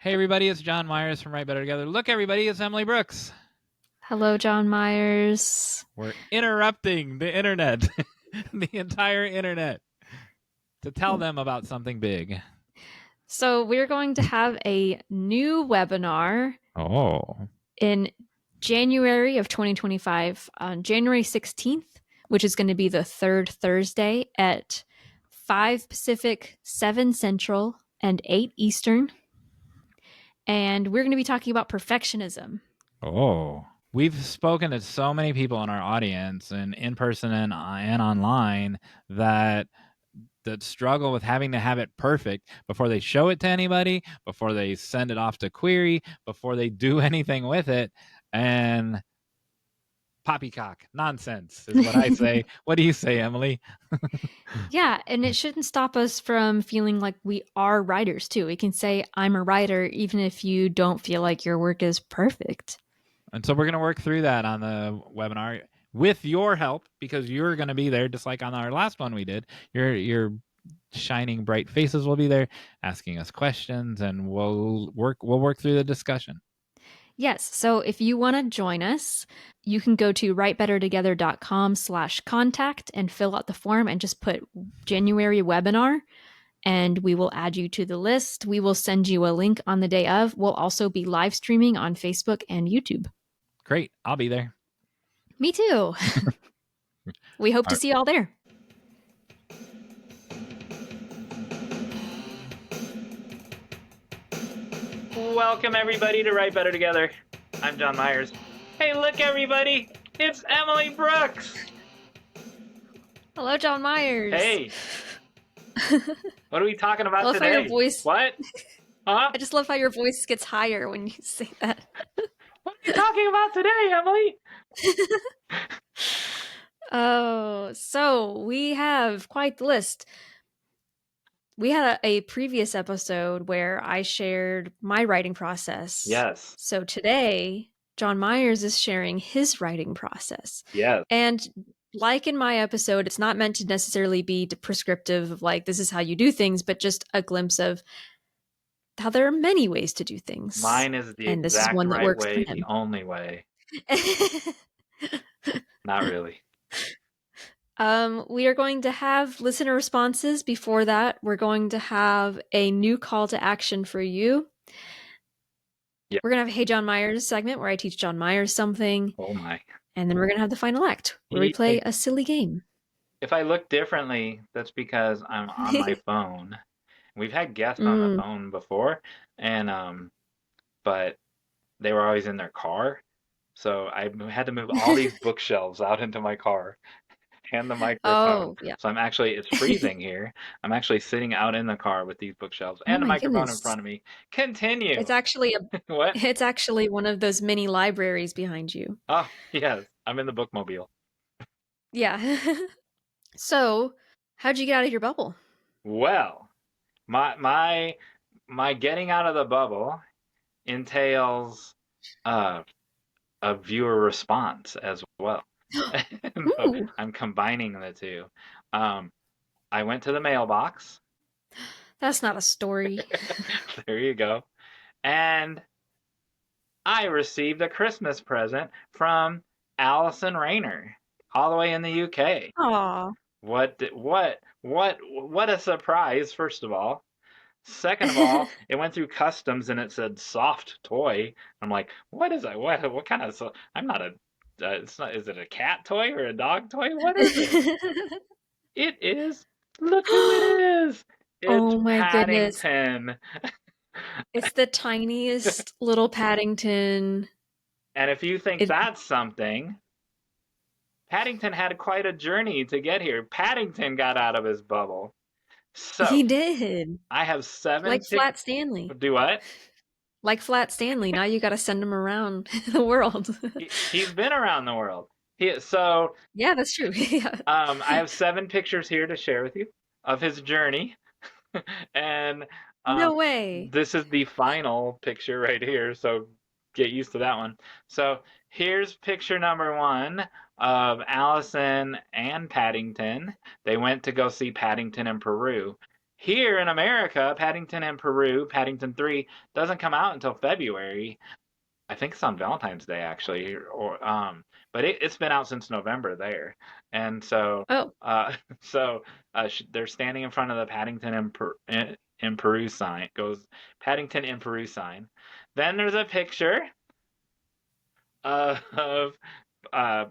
Hey everybody, it's Jon Meyers from Right Better Together. Look everybody, it's Emily Brooks. Hello, Jon Meyers. We're interrupting the internet, the entire internet, to tell them about something big. So we're going to have a new webinar in January of 2025 on January 16th, which is going to be the third Thursday at 5 Pacific, 7 Central, and 8 Eastern. And we're going to be talking about perfectionism. We've spoken to so many people in our audience and in person and online that struggle with having to have it perfect before they show it to anybody, before they send it off to query, before they do anything with it. And poppycock nonsense is what I say. What do you say, Emily? Yeah, and it shouldn't stop us from feeling like we are writers too. We can say, I'm a writer, even if you don't feel like your work is perfect. And so we're going to work through that on the webinar with your help, because you're going to be there, just like on our last one we did. Your shining bright faces will be there asking us questions, and we'll work through the discussion. Yes. So if you want to join us, you can go to writebettertogether.com/contact and fill out the form and just put January webinar, and we will add you to the list. We will send you a link on the day of. We'll also be live streaming on Facebook and YouTube. Great. I'll be there. Me too. We hope to see you all there. Welcome everybody to Write Better Together. I'm Jon Meyers. Hey, look everybody, it's Emily Brooks. Hello, Jon Meyers. Hey. What are we talking about love today? How your voice... What? Huh? I just love how your voice gets higher when you say that. What are you talking about today, Emily? Oh, so we have quite the list. We had a previous episode where I shared my writing process. Yes. So today, Jon Meyers is sharing his writing process. Yes. And like in my episode, it's not meant to necessarily be prescriptive of like, this is how you do things, but just a glimpse of how there are many ways to do things. Mine is the and exact this is one that right works way, for him. the only way. Not really. We are going to have listener responses. Before that, we're going to have a new call to action for you. Yep. We're going to have a Hey Jon Meyers segment where I teach Jon Meyers something. Oh my. And then we're going to have the final act where we play a silly game. If I look differently, that's because I'm on my phone. We've had guests on the phone before, and but they were always in their car. So I had to move all these bookshelves out into my car and the microphone. Oh, yeah. So it's freezing here. I'm actually sitting out in the car with these bookshelves and the microphone in front of me. Continue. It's actually what? It's actually one of those mini libraries behind you. Oh, yes. I'm in the bookmobile. Yeah. So, how'd you get out of your bubble? Well, my getting out of the bubble entails a viewer response as well. So I'm combining the two. I went to the mailbox. That's not a story. There you go. And I received a Christmas present from Alison Rayner, all the way in the UK. Aww. What a surprise, first of all. Second of all, it went through customs and it said soft toy. I'm like, what is that? What kind of? I'm not a. It's not. Is it a cat toy or a dog toy? What is it? It is. Look who it is. It's Paddington. Goodness. It's the tiniest little Paddington. And if you think that's something, Paddington had quite a journey to get here. Paddington got out of his bubble. So he did. I have 7. Like Flat Stanley. Do what? Like Flat Stanley. Now you got to send him around the world. He's been around the world. Yeah, that's true. Yeah. I have 7 pictures here to share with you of his journey, and no way. This is the final picture right here. So get used to that one. So here's picture number 1 of Allison and Paddington. They went to go see Paddington in Peru. here in America, Paddington in Peru, Paddington 3, doesn't come out until February. I think it's on Valentine's Day actually, or but it's been out since November there, and so Oh, so they're standing in front of the Paddington in Peru sign. It goes Paddington in Peru sign. Then there's a picture of uh,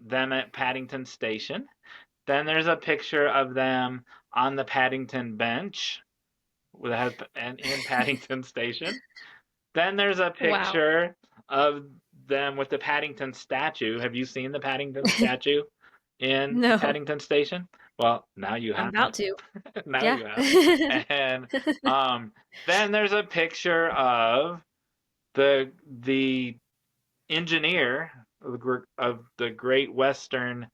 them at Paddington Station. Then there's a picture of them on the Paddington bench and in Paddington Station. Then there's a wow. picture of them with the Paddington statue. Have you seen the Paddington statue in No, Paddington Station? Well, now you I'm have. about to. Now Yeah. you have. And then there's a picture of the engineer of the Great Western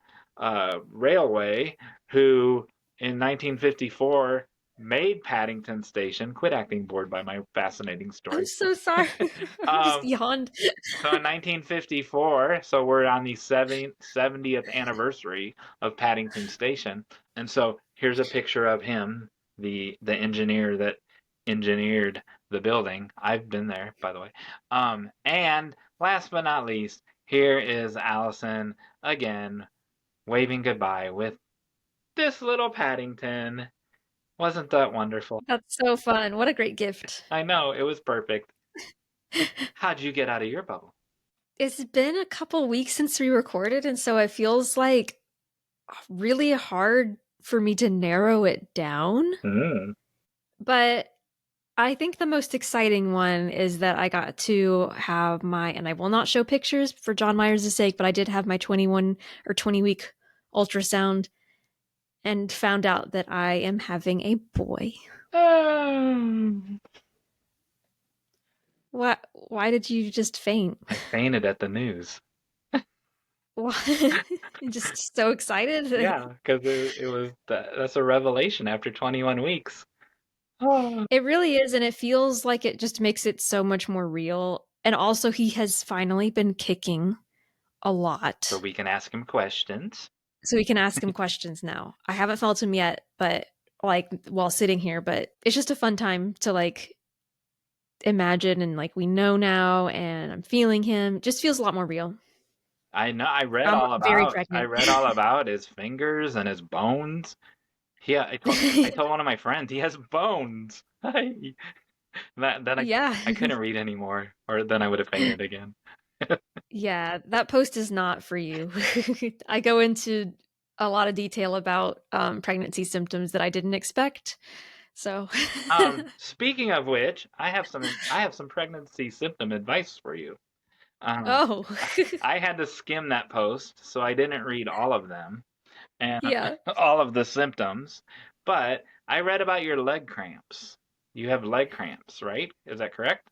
Railway who in 1954 made Paddington Station. Quit acting bored by my fascinating I'm story. so sorry. I just um, yawned. so in 1954, so we're on the 70th anniversary of Paddington Station, and so here's a picture of him, the engineer that engineered the building. I've been there, by the way. And last but not least, here is Allison again, waving goodbye with this little Paddington. Wasn't that wonderful? That's so fun. What a great gift. I know, it was perfect. How'd you get out of your bubble? It's been a couple weeks since we recorded, and so it feels like really hard for me to narrow it down. Mm. But I think the most exciting one is that I got to have and I will not show pictures for Jon Meyers' sake, but I did have my 21 or 20-week ultrasound and found out that I am having a boy. Um, Why did you just faint? I fainted at the news. Why? Just so excited. Yeah, because it was that's a revelation after 21 weeks. Oh. It really is, and it feels like it just makes it so much more real. And also, he has finally been kicking a So lot. we can ask him questions. So we can ask him questions now. I haven't felt him yet, but like while sitting here, but it's just a fun time to like imagine and like we know now and I'm feeling him. It just feels a lot more real. I know. I'm very I pregnant. read all about his fingers and his bones. Yeah, I told one of my friends he has bones. Then Yeah. I couldn't read anymore, or then I would have fainted again. Yeah, that post is not for you. I go into a lot of detail about pregnancy symptoms that I didn't expect. So, Speaking of which, I have some pregnancy symptom advice for you. Um, oh, I had to skim that post, so I didn't read all of them and yeah. all of the symptoms, but I read about your leg cramps. You have leg cramps, right? Is that correct?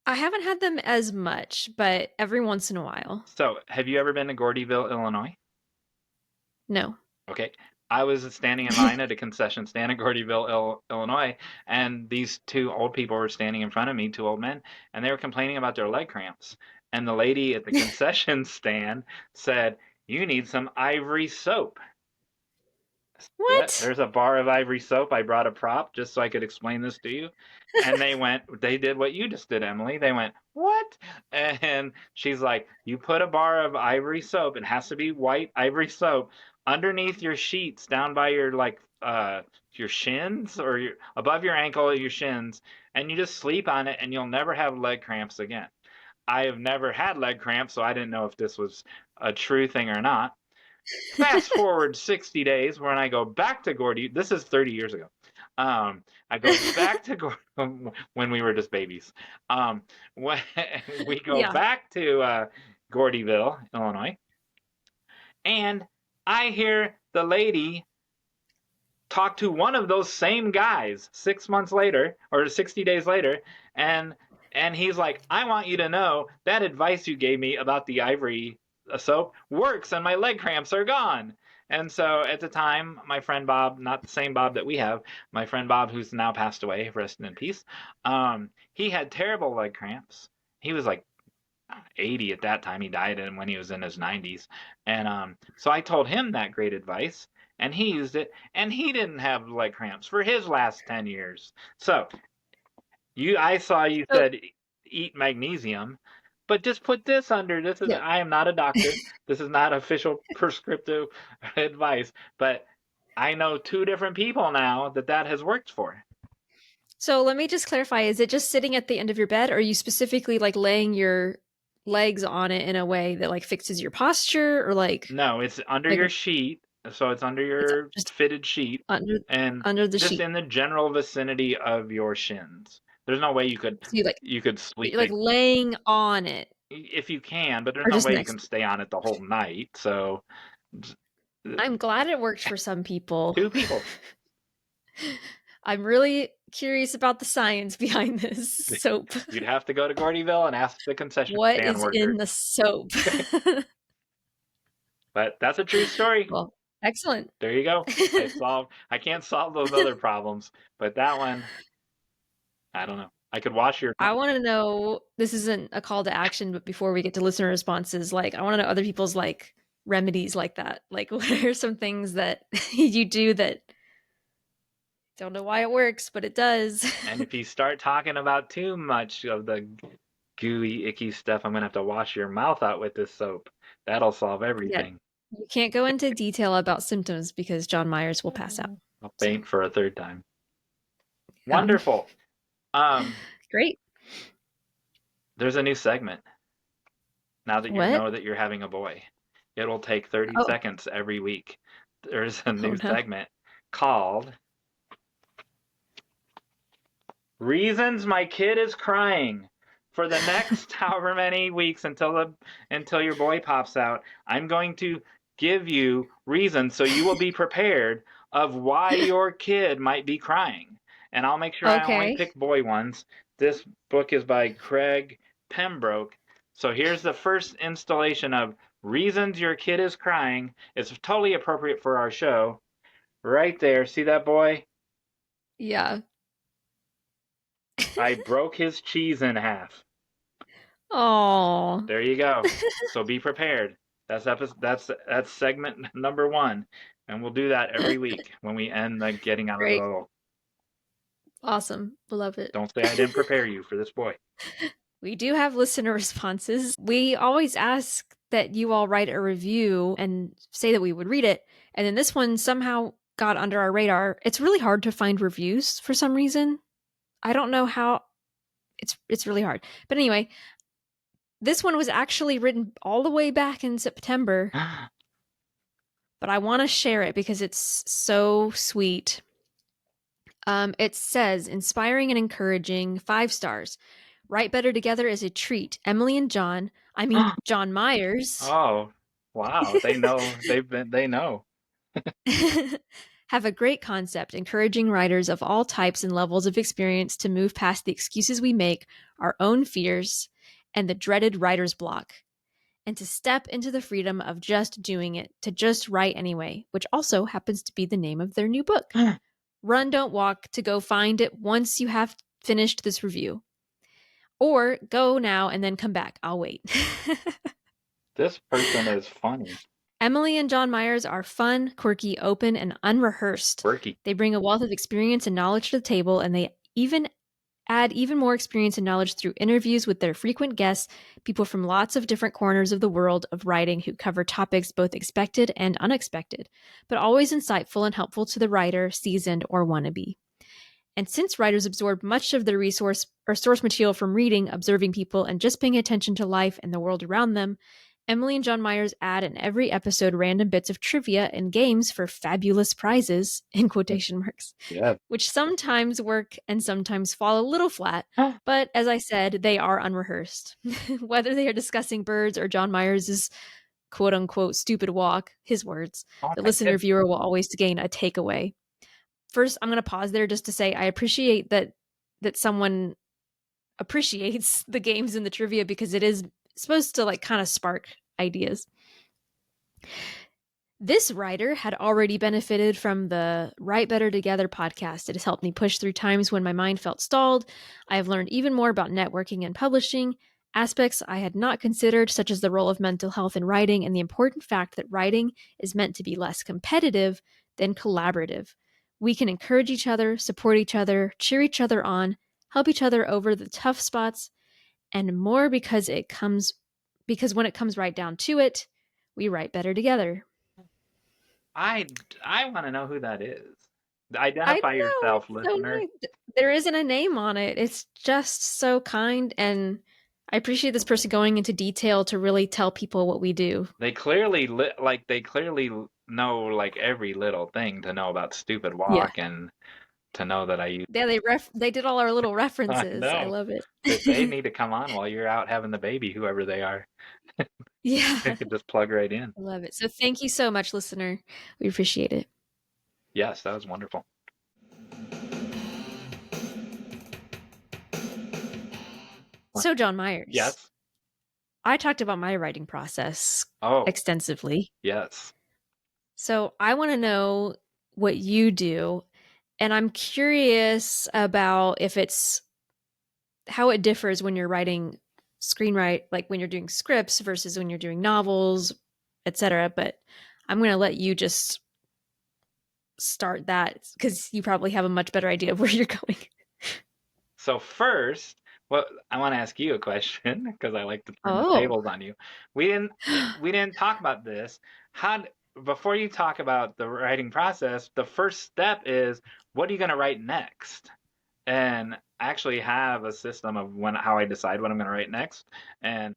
I haven't had them as much, but every once in a while. So, have you ever been to Gordyville, Illinois? No. Okay. I was standing in line at a concession stand in Gordyville, Illinois, and these two old people were standing in front of me, two old men, and they were complaining about their leg cramps. And the lady at the concession stand said, "You need some ivory soap." Yeah, What? there's a bar of ivory soap. I brought a prop just so I could explain this to you. And they did what you just did, Emily. They went, "What?" And she's like, "You put a bar of ivory soap, it has to be white ivory soap, underneath your sheets down by your your shins or above your ankle or your shins, and you just sleep on it and you'll never have leg cramps again." I have never had leg cramps, so I didn't know if this was a true thing or not. Fast forward 60 days when I go back to Gordy. This is 30 years ago. I go back to Gordy when we were just babies. When we go Yeah. back to Gordyville, Illinois, and I hear the lady talk to one of those same guys 6 months later or 60 days later, and he's like, "I want you to know that advice you gave me about the ivory soap works and my leg cramps are gone." And so at the time, my friend Bob, not the same Bob that we have, my friend Bob, who's now passed away, rest in peace, he had terrible leg cramps. He was like 80 at that time. He died when he was in his 90s. And so I told him that great advice. and he used it, and he didn't have leg cramps for his last 10 years. So I saw you said eat magnesium, but just put this under. This is Yeah. I am not a doctor. This is not official prescriptive advice, but I know 2 different people now that has worked for. So let me just clarify, is it just sitting at the end of your bed, or are you specifically like laying your legs on it in a way that like fixes your posture, or No, it's under like your sheet, so it's under it's your just fitted sheet under and the just sheet? in the general vicinity of your shins. There's no way So you like you could but sleep you're like laying on it if you can, but there's or no just way you next can to stay on it the whole night. So it. I'm glad it worked for some people. 2 people. I'm really curious about the science behind this soap. You'd have to go to Gordyville and ask the concession What stand is in worker. the soap? But that's a true story. Well, excellent. There you go. I can't solve those other problems, but that one, I don't know. I could wash your I want to know, this isn't a call to action, but before we get to listener responses, like I want to know other people's like remedies like that. Like what are some things that you do that don't know why it works, but it does. And if you start talking about too much of the gooey, icky stuff, I'm gonna have to wash your mouth out with this soap. That'll solve Yeah. everything. You can't go into detail about symptoms because Jon Meyers will pass out. I'll faint for a 3rd time. Um, Wonderful. Great. There's a new segment. Now that you What? know that you're having a boy, it'll take 30 Oh, seconds every week. There's a oh new no. segment called Reasons My Kid is Crying. For the next however many weeks until your boy pops out, I'm going to give you reasons so you will be prepared of why your kid might be crying. And I'll make sure I only Okay. pick boy ones. This book is by Craig Pembroke. So here's the first installation of Reasons Your Kid is Crying. It's totally appropriate for our show. Right there. See that boy? Yeah. I broke his cheese in half. Oh. There you go. So be prepared. That's segment number 1, and we'll do that every week when we end the getting out of the Great. little. Awesome. Love it. Don't say I didn't prepare you for this boy. We do have listener responses. We always ask that you all write a review and say that we would read it. And then this one somehow got under our radar. It's really hard to find reviews for some reason. I don't know how. It's really hard. But anyway, this one was actually written all the way back in September. But I want to share it because it's so sweet. It says, inspiring and encouraging, 5 stars. Write Better Together is a treat. Emily and Jon, Jon Meyers. Oh, wow. They know. They know. Have a great concept, encouraging writers of all types and levels of experience to move past the excuses we make, our own fears, and the dreaded writer's block, and to step into the freedom of just doing it, to just write anyway, which also happens to be the name of their new book. Run, don't walk, to go find it once you have finished this review. Or go now and then come back. I'll wait. This person is funny. Emily and Jon Meyers are fun, quirky, open, and unrehearsed. Quirky. They bring a wealth of experience and knowledge to the table, and they add even more experience and knowledge through interviews with their frequent guests, people from lots of different corners of the world of writing who cover topics both expected and unexpected, but always insightful and helpful to the writer, seasoned or wannabe. And since writers absorb much of their resource or source material from reading, observing people, and just paying attention to life and the world around them, Emily and Jon Meyers add in every episode random bits of trivia and games for fabulous prizes, in quotation marks, which sometimes work and sometimes fall a little flat. But as I said, they are unrehearsed. Whether they are discussing birds or Jon Meyers' quote unquote stupid walk, his words, the listener viewer will always gain a takeaway. First, I'm going to pause there just to say I appreciate that someone appreciates the games and the trivia because it is supposed to like kind of spark ideas. This writer had already benefited from the Write Better Together podcast. It has helped me push through times when my mind felt stalled. I have learned even more about networking and publishing, aspects I had not considered, such as the role of mental health in writing and the important fact that writing is meant to be less competitive then collaborative. We can encourage each other, support each other, cheer each other on, help each other over the tough spots, and more because when it comes right down to it, we write better together. I want to know who that is. I Identify know, yourself, it's so listener. nice. There isn't a name on it. It's just so kind, and I appreciate this person going into detail to really tell people what we do. They clearly know like every little thing to know about Stupid Yeah. Walk and to know that I use. Yeah, they did all our little I references. I know. love They it. need to come on while you're out having the baby, whoever they are. They Yeah. could just plug right in. I love it. So thank you so much, listener. We appreciate it. Yes, that was wonderful. So, Jon Meyers, Yes. I talked about my writing process Oh, extensively. yes. So, I want to know what you do. And I'm curious about if it's how it differs when you're writing screenwrite, like when you're doing scripts versus when you're doing novels, etc. But I'm going to let you just start that because you probably have a much better idea of where you're going. So first, well, I want to ask you a question because I like to turn the Oh. tables on you. We didn't talk about this. How Before you talk about the writing process, the first step is what are you going to write next? And I actually have a system of how I decide what I'm going to write next.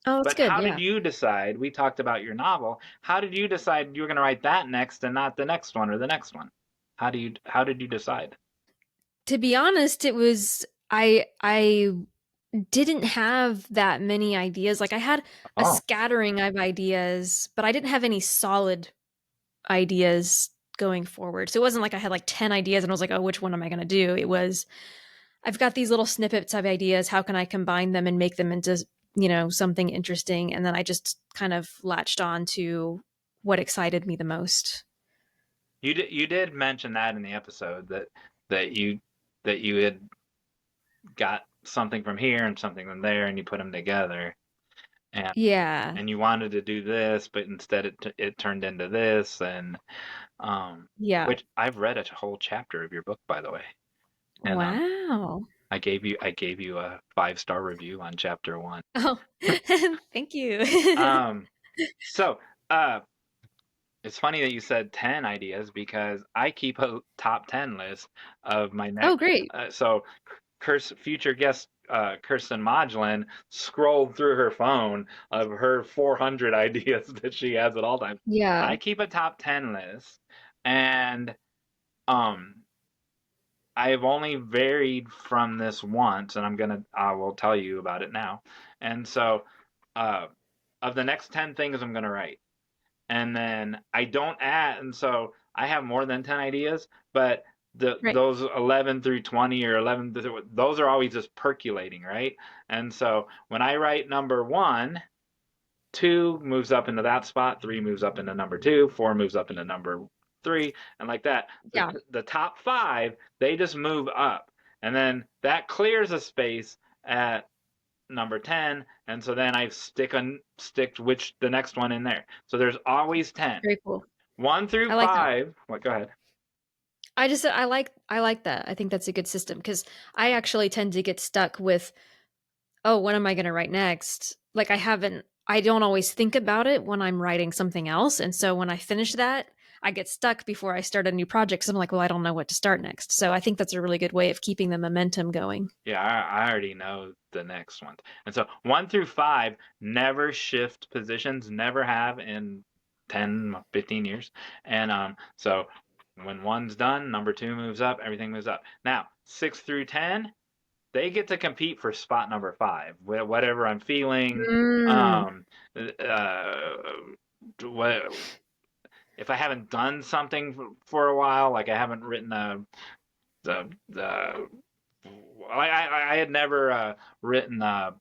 Oh, that's But good. how did Yeah. you decide? We talked about your novel. How did you decide you were going to write that next and not the next one or the next one? How did you decide? To be honest, it was I didn't have that many ideas. Like I had a Oh, scattering of ideas, but I didn't have any solid ideas going forward. So it wasn't like I had like 10 ideas and I was like, "Oh, which one am I going to do?" It was I've got these little snippets of ideas. How can I combine them and make them into, something interesting? And then I just kind of latched on to what excited me the most. you did mention that in the episode that you that you had got something from here and something from there and you put them together and Yeah. and you wanted to do this but instead it turned into this and Yeah. which I've read a whole chapter of your book by the way and Wow. I gave you a 5-star review on chapter 1. Oh, thank you. um so uh it's funny that you said 10 ideas because I keep a top 10 list of my Oh, next. great. So, future guest Kirsten Modulin scrolled through her phone of her 400 ideas that she has at all times. Yeah. I keep a top 10 list, and um, I've only varied from this once, and I will tell you about it now. And so, uh, of the next 10 things I'm gonna write and then I don't add, and so I have more than 10 ideas, but Right. those 11 through 20 or 11 those are always just percolating, right? And so when I write number 1, 2 moves up into that spot, 3 moves up into number 2, 4 moves up into number 3, and like that. Yeah. The top 5, they just move up. And then that clears a space at number 10, and so then I stick which the next one in there. So there's always 10. Very cool. 1 through I like that. 5. What, go ahead. I like that. I think that's a good system because I actually tend to get stuck with, oh, what am I going to write next? Like I don't always think about it when I'm writing something else. And so when I finish that, I get stuck before I start a new project because I'm like, well, I don't know what to start next. So I think that's a really good way of keeping the momentum going. Yeah, I already know the next one. And so 1 through 5 never shift positions, never have in 10, 15 years. And so when 1's done, number 2 moves up, everything moves up. Now, 6 through 10, they get to compete for spot number 5. Whatever I'm feeling, Mm, um, uh, what if I haven't done something for a while, like I haven't written the I had never written a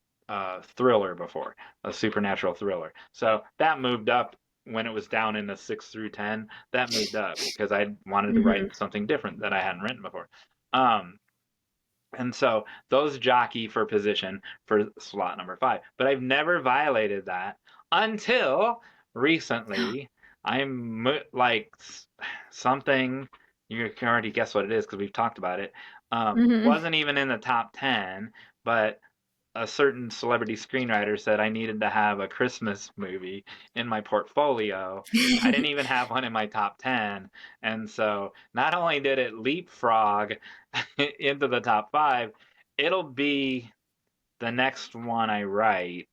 thriller before, a supernatural thriller. So that moved up when it was down in the 6 through 10. That moved up because I wanted to hmm write something different that I hadn't written before. Um, and so those jockey for position for slot number 5. But I've never violated that until recently. I'm like something. You can already guess what it is because we've talked about it. Mm-hmm. Wasn't even in the top 10, but a certain celebrity screenwriter said I needed to have a Christmas movie in my portfolio. I didn't even have one in my top 10. And so not only did it leapfrog into the top five, it'll be the next one I write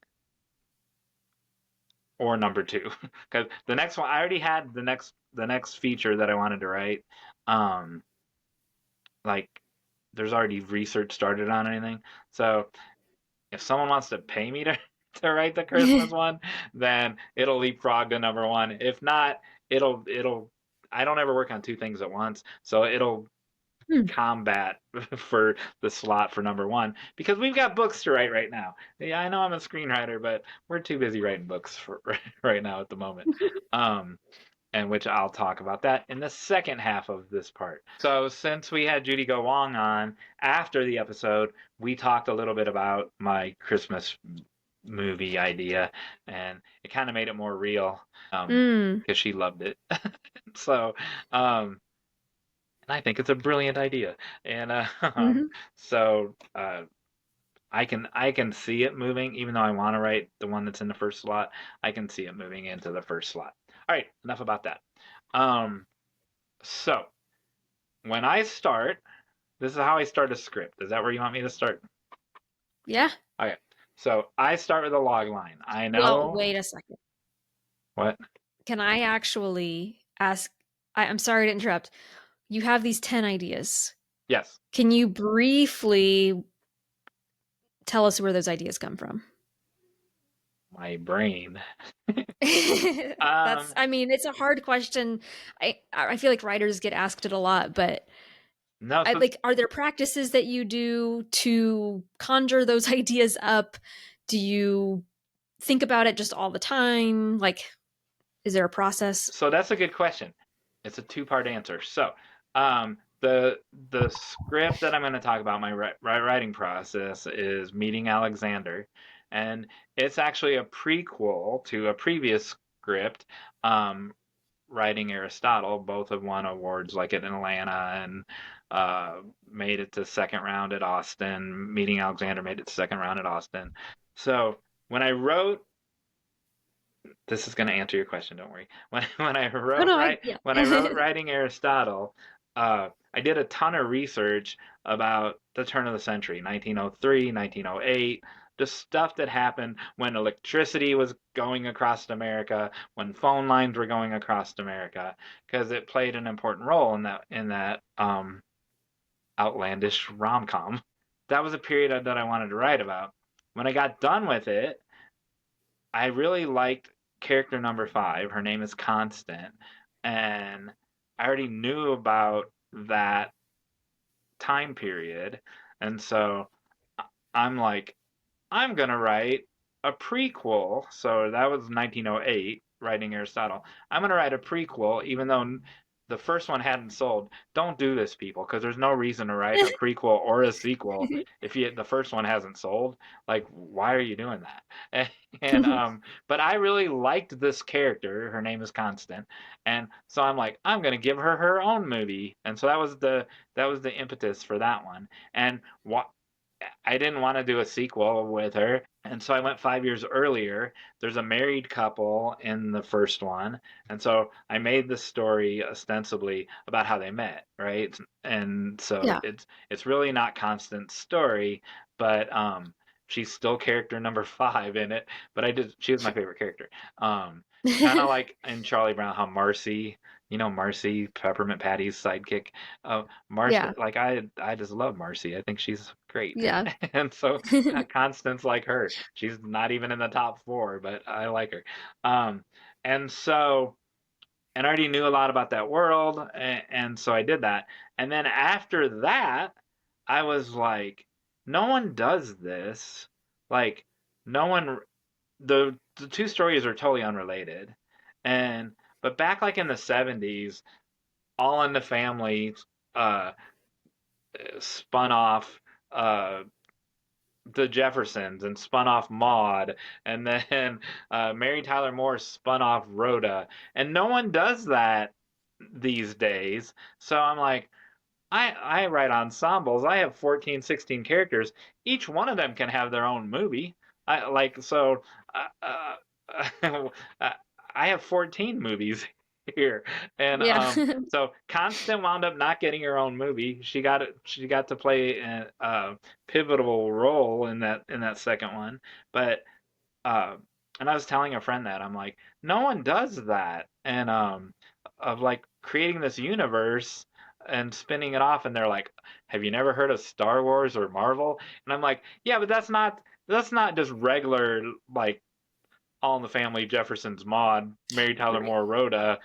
or number two. Because the next one, I already had the next feature that I wanted to write. Um, like there's already research started on anything. So if someone wants to pay me to to write the Christmas one, then it'll leapfrog to number one. If not, it'll I don't ever work on two things at once, so it'll Hmm. combat for the slot for number one because we've got books to write right now. Yeah, I know I'm a screenwriter, but we're too busy writing books for right now at the moment. Um, and which I'll talk about that in the second half of this part. So, since we had Judy Go Wong on after the episode, we talked a little bit about my Christmas movie idea, and it kind of made it more real Mm. because she loved it. So, um, and I think it's a brilliant idea, and Mm-hmm. so I can see it moving, even though I want to write the one that's in the first slot. I can see it moving into the first slot. All right, enough about that. Um, so when I start, this is how I start a script. Is that where you want me to start? Yeah. Okay. So I start with a log line. I Well, know wait a second. what? Can I actually ask? I'm sorry to interrupt. You have these 10 ideas. Yes, Can you briefly tell us where those ideas come from? my brain. That's, Um, I mean, it's a hard question. I feel like writers get asked it a lot, but no, I so like, are there practices that you do to conjure those ideas up? Do you think about it just all the time? Like, is there a process? so that's a good question. It's a two-part answer. So, the script that I'm going to talk about, my writing process, is Meeting Alexander, and it's actually a prequel to a previous script, um, Writing Aristotle. Both have won awards like at Atlanta and made it to second round at Austin. Meeting Alexander made it to second round at Austin. So when I wrote, this is going to answer your question. Don't worry. When I Oh wrote no, right yeah. when I wrote Writing Aristotle, I did a ton of research about the turn of the century, 1903, 1908, just stuff that happened when electricity was going across America, when phone lines were going across America, because it played an important role in that outlandish rom com. That was a period that I wanted to write about. When I got done with it, I really liked character number five. Her name is Constant, and I already knew about that time period, and so I'm like, I'm gonna write a prequel. So that was 1908, Writing Aristotle. I'm gonna write a prequel, even though the first one hadn't sold. Don't do this, people, because there's no reason to write a prequel or a sequel if the first one hasn't sold. Like, why are you doing that? And but I really liked this character. Her name is Constant, and so I'm like, I'm gonna give her her own movie. And so that was the impetus for that one. And what I didn't want to do a sequel with her. And so I went 5 years earlier. There's a married couple in the first one. And so I made the story ostensibly about how they met, right? And so Yeah. it's really not Constance's story, but she's still character number five in it. But she was my favorite character. Kind of like in Charlie Brown, how Marcy, Peppermint Patty's sidekick. Marcy, Yeah. like I just love Marcy. I think she's great. Yeah. And so Constance like her. She's not even in the top four, but I like her. Um, and so and I already knew a lot about that world, and so I did that. And then after that, I was like, no one does this. Like no one the two stories are totally unrelated. And but back like in the 70s, All in the Family uh spun off uh the Jeffersons and spun off Maude, and then Mary Tyler Moore spun off Rhoda, and no one does that these days. So I'm like, I write ensembles. I have 14, 16 characters. Each one of them can have their own movie. I like so. Uh, uh, I have 14 movies here, and Yeah. so Constant wound up not getting her own movie. She got to play a pivotal role in that second one, but uh, and I was telling a friend that I'm like, no one does that, and of like creating this universe and spinning it off, and they're like, have you never heard of Star Wars or Marvel? And I'm like, yeah, but that's not just regular like All in the Family, Jefferson's Maude, Mary Tyler Right. Moore Rhoda.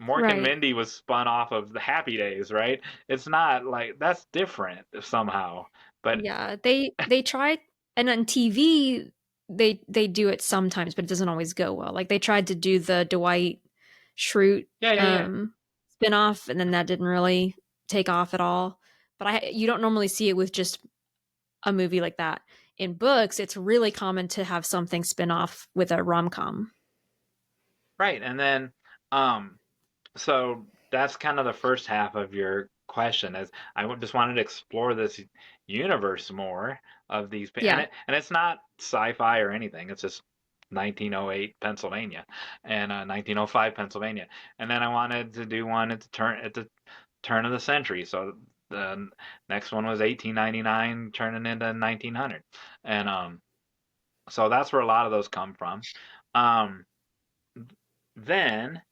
Mork and Right. Mindy was spun off of the Happy Days, right? It's not like that's different somehow, but Yeah, they try, and on TV they do it sometimes, but it doesn't always go well. Like they tried to do the Dwight Schrute yeah, yeah, yeah. spin-off, and then that didn't really take off at all. But you don't normally see it with just a movie like that. In books, it's really common to have something spin off with a rom-com. Right. And then um so that's kind of the first half of your question is just wanted to explore this universe more of these Yeah. and it's not sci-fi or anything. It's just 1908 Pennsylvania and 1905 Pennsylvania. And then I wanted to do one at the turn of the century. So the next one was 1899 turning into 1900. And so that's where a lot of those come from. Um then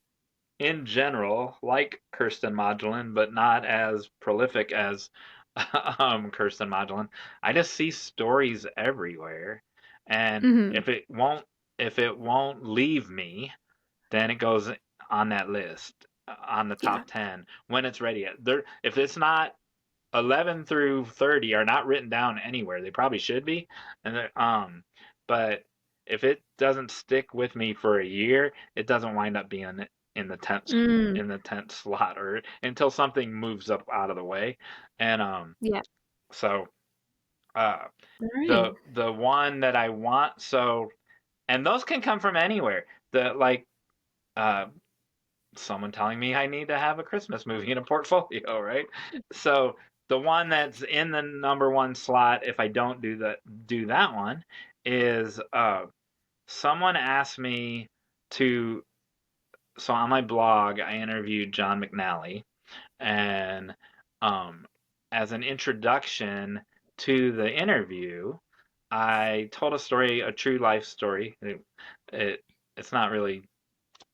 in general, like Kirsten Modulin, but not as prolific as Kirsten Modulin. I just see stories everywhere, and Hmm. if it won't leave me, then it goes on that list on the Yeah. top 10 when it's ready. There, if it's not 11 through 30 are not written down anywhere. They probably should be, and but if it doesn't stick with me for a year, it doesn't wind up being Mm. in the tenth slot or until something moves up out of the way, and Yeah. so uh, All right. the one that I want and those can come from anywhere. The like uh, someone telling me I need to have a Christmas movie in a portfolio, right? So the one that's in the number one slot, if I don't do that one, is someone asked me to. So on my blog, I interviewed John McNally, and um, as an introduction to the interview, I told a story, a true life story. It it's not really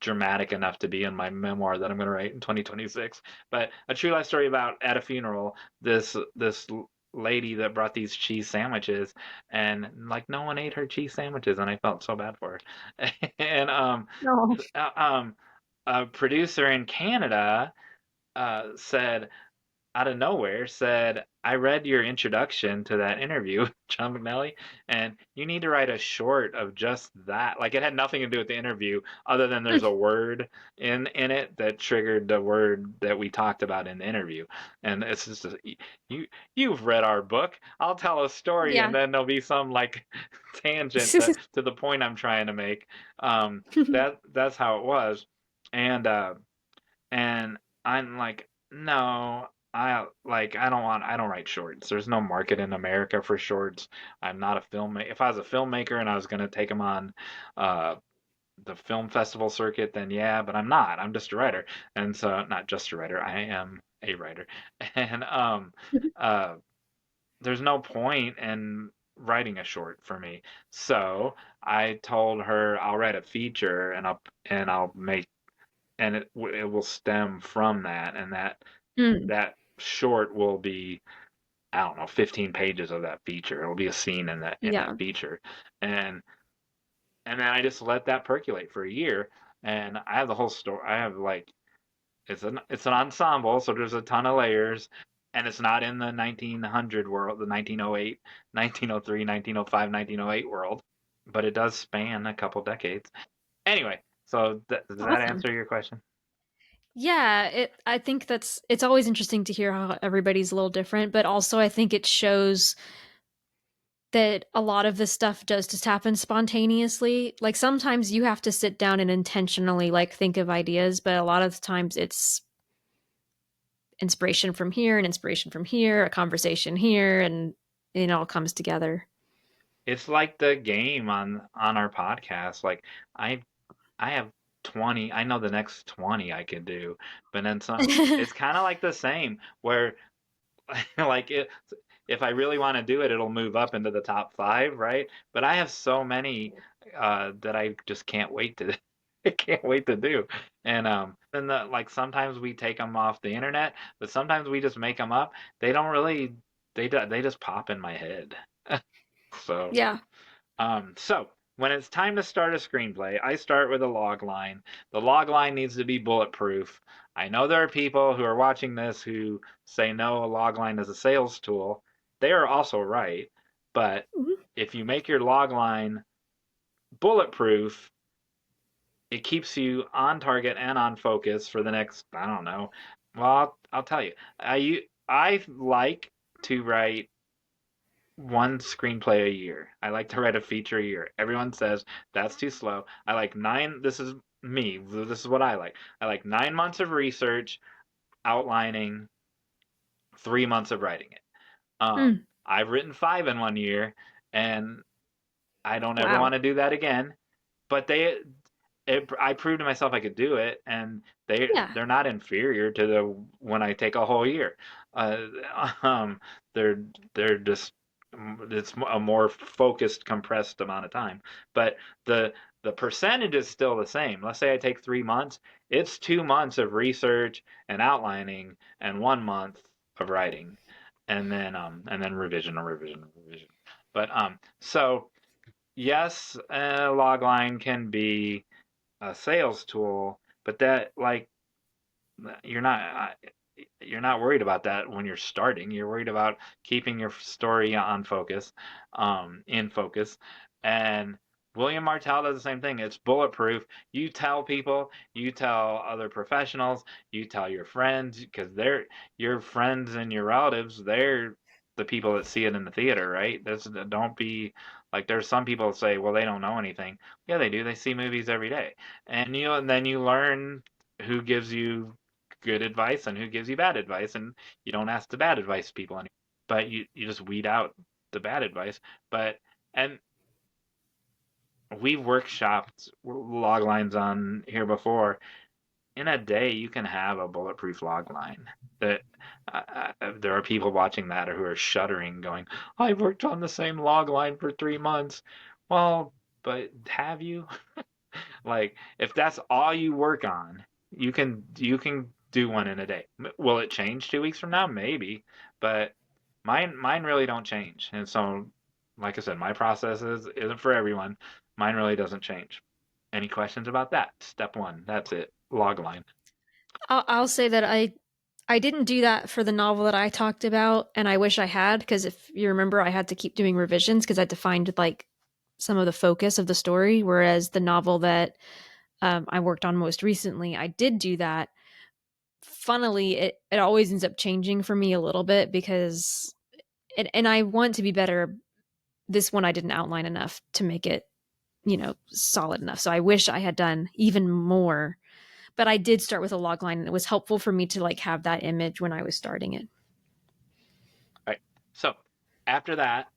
dramatic enough to be in my memoir that I'm going to write in 2026. But a true life story about at a funeral, this lady that brought these cheese sandwiches, and like no one ate her cheese sandwiches, and I felt so bad for her. And No. uh, um, a producer in Canada said, out of nowhere, said, I read your introduction to that interview with John McNally, and you need to write a short of just that. Like it had nothing to do with the interview, other than there's a word in it that triggered the word that we talked about in the interview. And it's just you you've read our book. I'll tell a story, and Yeah. then there'll be some like tangent to the point I'm trying to make. That's how it was, and and I'm like, no, I don't write shorts. There's no market in America for shorts. I'm not a filmmaker. If I was a filmmaker and I was gonna take them on uh the film festival circuit, then yeah, but I'm not. I'm just a writer. And so not just a writer, I am a writer. And uh there's no point in writing a short for me. So I told her I'll write a feature and I'll make and it will stem from that, and Mm. that short will be I don't know 15 pages of that feature. It'll be a scene in that Yeah. feature, and and then I just let that percolate for a year, and I have the whole story. I have like it's an ensemble, so there's a ton of layers. And it's not in the 1900 world, the 1908, 1903, 1905, 1908 world, but it does span a couple decades. Anyway, so does that Awesome. answer your question? Yeah, I think it's always interesting to hear how everybody's a little different, but also I think it shows that a lot of this stuff does just happen spontaneously. Like sometimes you have to sit down and intentionally like think of ideas, but a lot of the times it's inspiration from here and inspiration from here, a conversation here, and it all comes together. It's like the game on our podcast. Like I I have 20. I know the next 20 I could do, but then some. It's kind of like the same where like if I really want to do it, it'll move up into the top five, right? But I have so many that I just can't wait to I can't wait to do. And then like sometimes we take them off the internet, but sometimes we just make them up. They don't really they just pop in my head. So Yeah. so when it's time to start a screenplay, I start with a log line. The log line needs to be bulletproof. I know there are people who are watching this who say no, a log line is a sales tool. They are also right. But Mhm. if you make your log line bulletproof, it keeps you on target and on focus for the next, I don't know. Well, I'll tell you. I like to write one screenplay a year. I like to write a feature a year. Everyone says that's too slow. I like nine. This is me. This is what I like. I like 9 months of research, outlining, 3 months of writing it. Mm. I've written five in one year, and I don't ever want Wow. to do that again. But I proved to myself I could do it, and Yeah. they're not inferior to the when I take a whole year. Uh, um, they're they're just it's a more focused, compressed amount of time. But the the percentage is still the same. Let's say I take 3 months. It's 2 months of research and outlining, and 1 month of writing, and then revision or revision or revision. But so yes, a logline can be a sales tool, but that like you're not you're not worried about that when you're starting. You're worried about keeping your story on focus, in focus. And William Martell does the same thing. It's bulletproof. You tell people, you tell other professionals, you tell your friends because they're your friends and your relatives. They're the people that see it in the theater, right? Don't be like there's some people that say, well, they don't know anything. Yeah, they do. They see movies every day, and then you learn who gives you good advice and who gives you bad advice, and you don't ask the bad advice people anymore. But you just weed out the bad advice. But and we've workshopped log lines on here before. In a day, you can have a bulletproof log line. That there are people watching that who are shuddering, going, "I've worked on the same log line for 3 months." Well, but have you? Like if that's all you work on, you can do one in a day. Will it change 2 weeks from now? Maybe, but mine really don't change. And so, like I said, my process isn't for everyone. Mine really doesn't change. Any questions about that? Step one. That's it. Log line. I'll say that I didn't do that for the novel that I talked about, and I wish I had because if you remember, I had to keep doing revisions because I had to find like some of the focus of the story. Whereas the novel that I worked on most recently, I did do that. Funnily, it always ends up changing for me a little bit because and I want to be better. This one I didn't outline enough to make it solid enough. So I wish I had done even more, but I did start with a log line and it was helpful for me to like have that image when I was starting it. All right. So after that,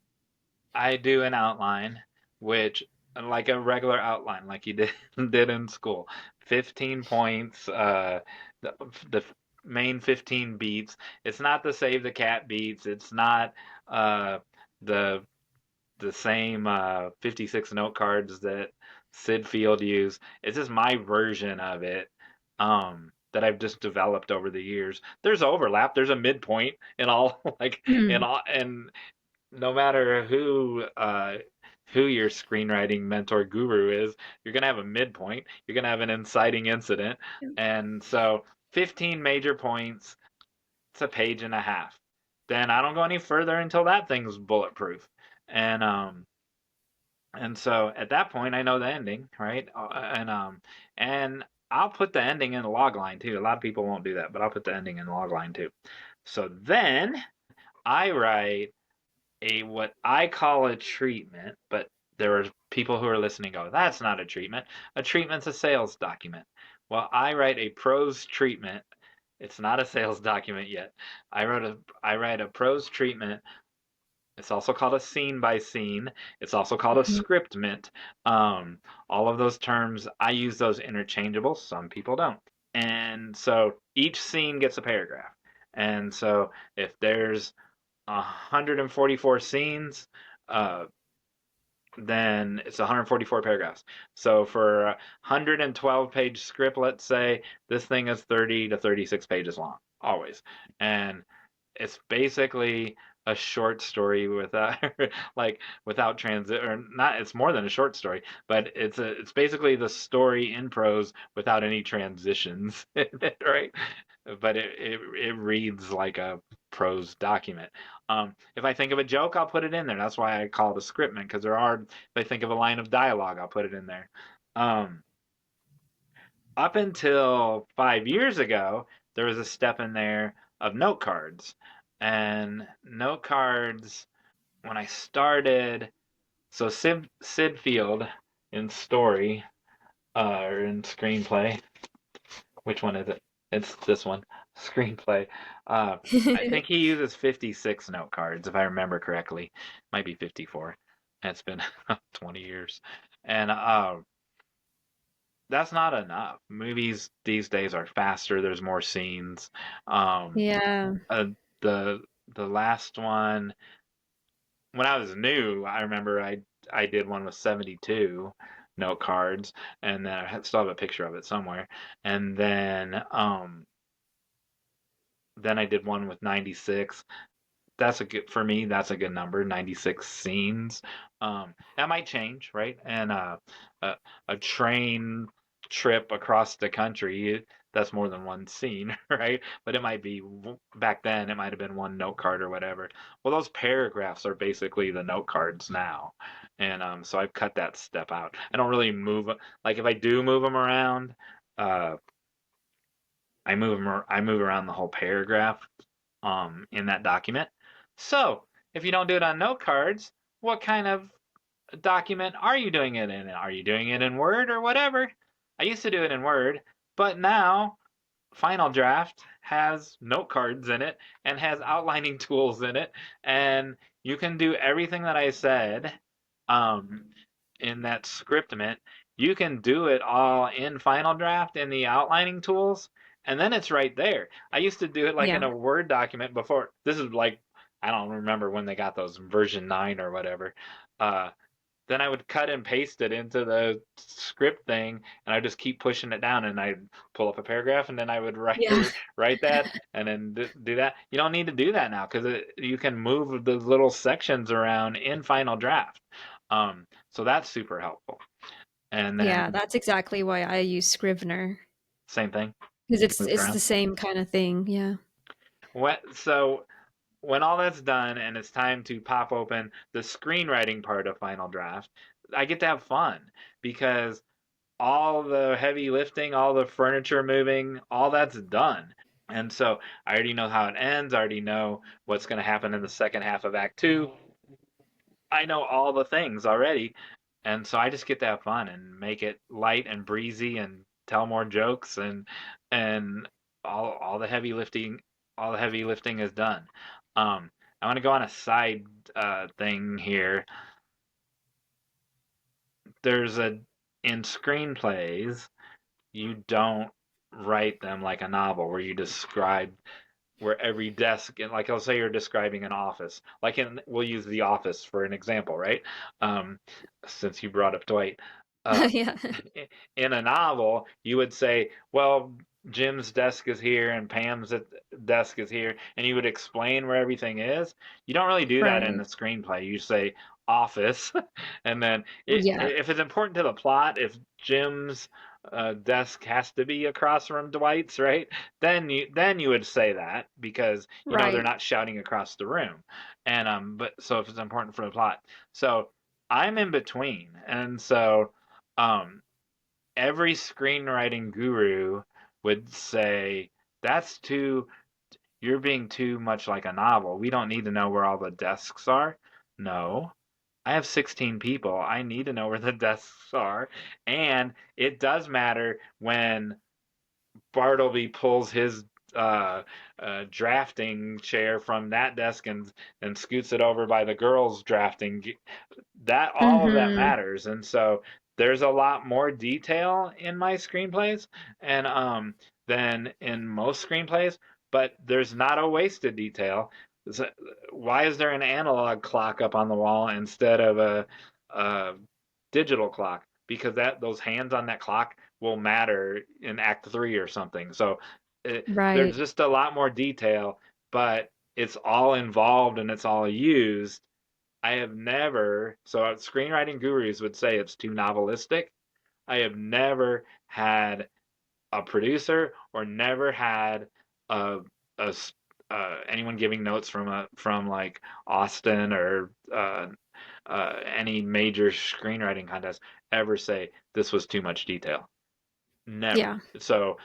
I do an outline, which like a regular outline, like you did did in school. 15 points, the main 15 beats. It's not the save the cat beats. It's not uh, the the same 56 note cards that Sid Field used. It's just my version of it. That I've just developed over the years. There's overlap. There's a midpoint in all, like in Mm. all, and no matter who your screenwriting mentor guru is, you're gonna have a midpoint. You're gonna have an inciting incident, and so 15 major points. It's a page and a half. Then I don't go any further until that thing's bulletproof, and so at that point I know the ending, right? And I'll put the ending in the log line too. A lot of people won't do that, but I'll put the ending in the log line too. So then I write a what I call a treatment, but there are people who are listening go, that's not a treatment. A treatment's a sales document. Well, I write a prose treatment. It's not a sales document yet. I write a prose treatment. It's also called a scene by scene. It's also called a Mhm. scriptment. All of those terms, I use those interchangeable. Some people don't. And so each scene gets a paragraph. And so if there's 144 scenes, uh, then it's 144 paragraphs. So for a 112-page script, let's say, this thing is 30 to 36 pages long, always. And it's basically a short story without like without transit or not. It's more than a short story, but it's basically the story in prose without any transitions in it, right? But it reads like a prose document. If I think of a joke, I'll put it in there. That's why I call it a scriptment, because if I think of a line of dialogue, I'll put it in there. Um, Up until 5 years ago, there was a step in there of note cards. And note cards, when I started, so Sid Field in story, or in screenplay, which one is it? It's this one, screenplay. Uh, I think he uses 56 note cards, if I remember correctly. Might be 54. It's been 20 years. And that's not enough. Movies these days are faster. There's more scenes. Um, Yeah. uh, the the last one when I was new, I remember I did one with 72 note cards, and then still have a picture of it somewhere. And then I did one with 96. That's a good for me. That's a good number. 96 scenes. That might change, right? And a, a train trip across the country. That's more than one scene, right? But it might be back then. It might have been one note card or whatever. Well, those paragraphs are basically the note cards now, and so I've cut that step out. I don't really move like if I do move them around. Uh, I move around the whole paragraph in that document. So, if you don't do it on note cards, what kind of document are you doing it in? Are you doing it in Word or whatever? I used to do it in Word, but now Final Draft has note cards in it and has outlining tools in it, and you can do everything that I said um, in that scriptment. You can do it all in Final Draft in the outlining tools, and then it's right there. I used to do it like in Yeah. a Word document before. This is like I don't remember when they got those version 9 or whatever. Uh, then I would cut and paste it into the script thing, and I just keep pushing it down, and I'd pull up a paragraph, and then I would Yeah. write that, and then do that. You don't need to do that now because you can move the little sections around in Final Draft. So that's super helpful. And then Yeah, that's exactly why I use Scrivener same thing, because you can it's move it it's around. the same kind of thing. Yeah. So when all that's done and it's time to pop open the screenwriting part of Final Draft, I get to have fun because all the heavy lifting, all the furniture moving, all that's done. And so I already know how it ends. I already know what's going to happen in the second half of Act Two. I know all the things already. And so I just get to have fun and make it light and breezy and tell more jokes and all the heavy lifting is done. I want to go on a side thing here. There's a in screenplays you don't write them like a novel where you describe where every desk and like I'll say you're describing an office. We'll use the office for an example, right? Um, since you brought up Dwight. Uh, Yeah. in a novel, you would say, well, Jim's desk is here and Pam's desk is here, and you would explain where everything is. You don't really do that in Right. the screenplay. You say office, and then Yeah. if it's important to the plot, if Jim's desk has to be across from Dwight's, right? Then you would say that because they're Right. not shouting across the room, and but so if it's important for the plot, so I'm in between, and so um every screenwriting guru would say that's too you're being too much like a novel. We don't need to know where all the desks are. No. I have 16 people. I need to know where the desks are. And it does matter when Bartleby pulls his uh, drafting chair from that desk and scoots it over by the girls' drafting. That all of that Mm-hmm. matters, and so there's a lot more detail in my screenplays and than in most screenplays. But there's not a wasted detail. So why is there an analog clock up on the wall instead of a digital clock? Because that those hands on that clock will matter in Act Three or something. So there's Right. just a lot more detail, but it's all involved and it's all used. I have never, so screenwriting gurus would say it's too novelistic. I have never had a producer or never had a, a anyone giving notes from like Austin or any major screenwriting contest ever say this was too much detail. Never. Yeah. So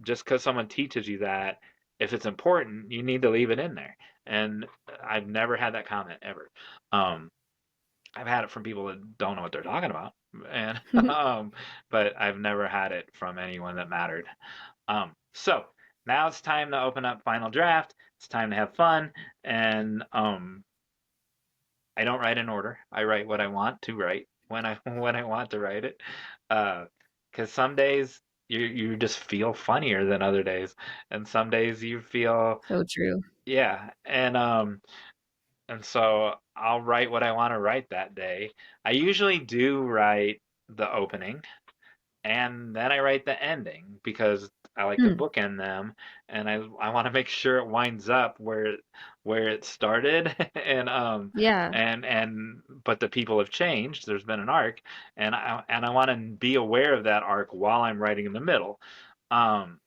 just because someone teaches you that, if it's important, you need to leave it in there. And I've never had that comment ever. Um, I've had it from people that don't know what they're talking about, and but I've never had it from anyone that mattered. So now it's time to open up final draft. It's time to have fun, and I don't write in order. I write what I want to write when I when I want to write it, because some days you just feel funnier than other days, and some days you feel So true. yeah, and so I'll write what I want to write that day. I usually do write the opening and then I write the ending because I like to Mm. bookend them and I want to make sure it winds up where it started Yeah. and but the people have changed. There's been an arc and I want to be aware of that arc while I'm writing in the middle. Um,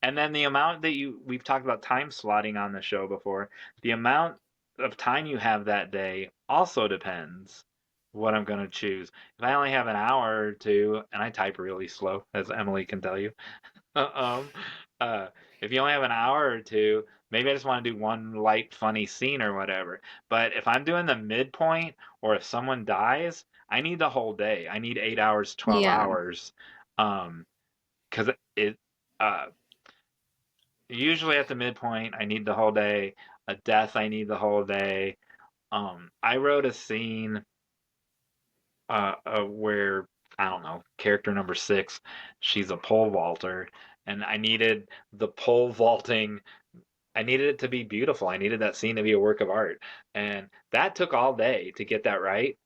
and then the amount that we've talked about time slotting on the show before. The amount of time you have that day also depends what I'm going to choose. If I only have an hour or two, and I type really slow, as Emily can tell you, um, uh, if you only have an hour or two, maybe I just want to do one light, funny scene or whatever. But if I'm doing the midpoint, or if someone dies, I need the whole day. I need 8 hours, 12 Yeah. hours, um, because it. Uh, Usually at the midpoint, I need the whole day. A death, I need the whole day. I wrote a scene where I don't know, character number six, she's a pole vaulter, and I needed the pole vaulting. I needed it to be beautiful. I needed that scene to be a work of art, and that took all day to get that right,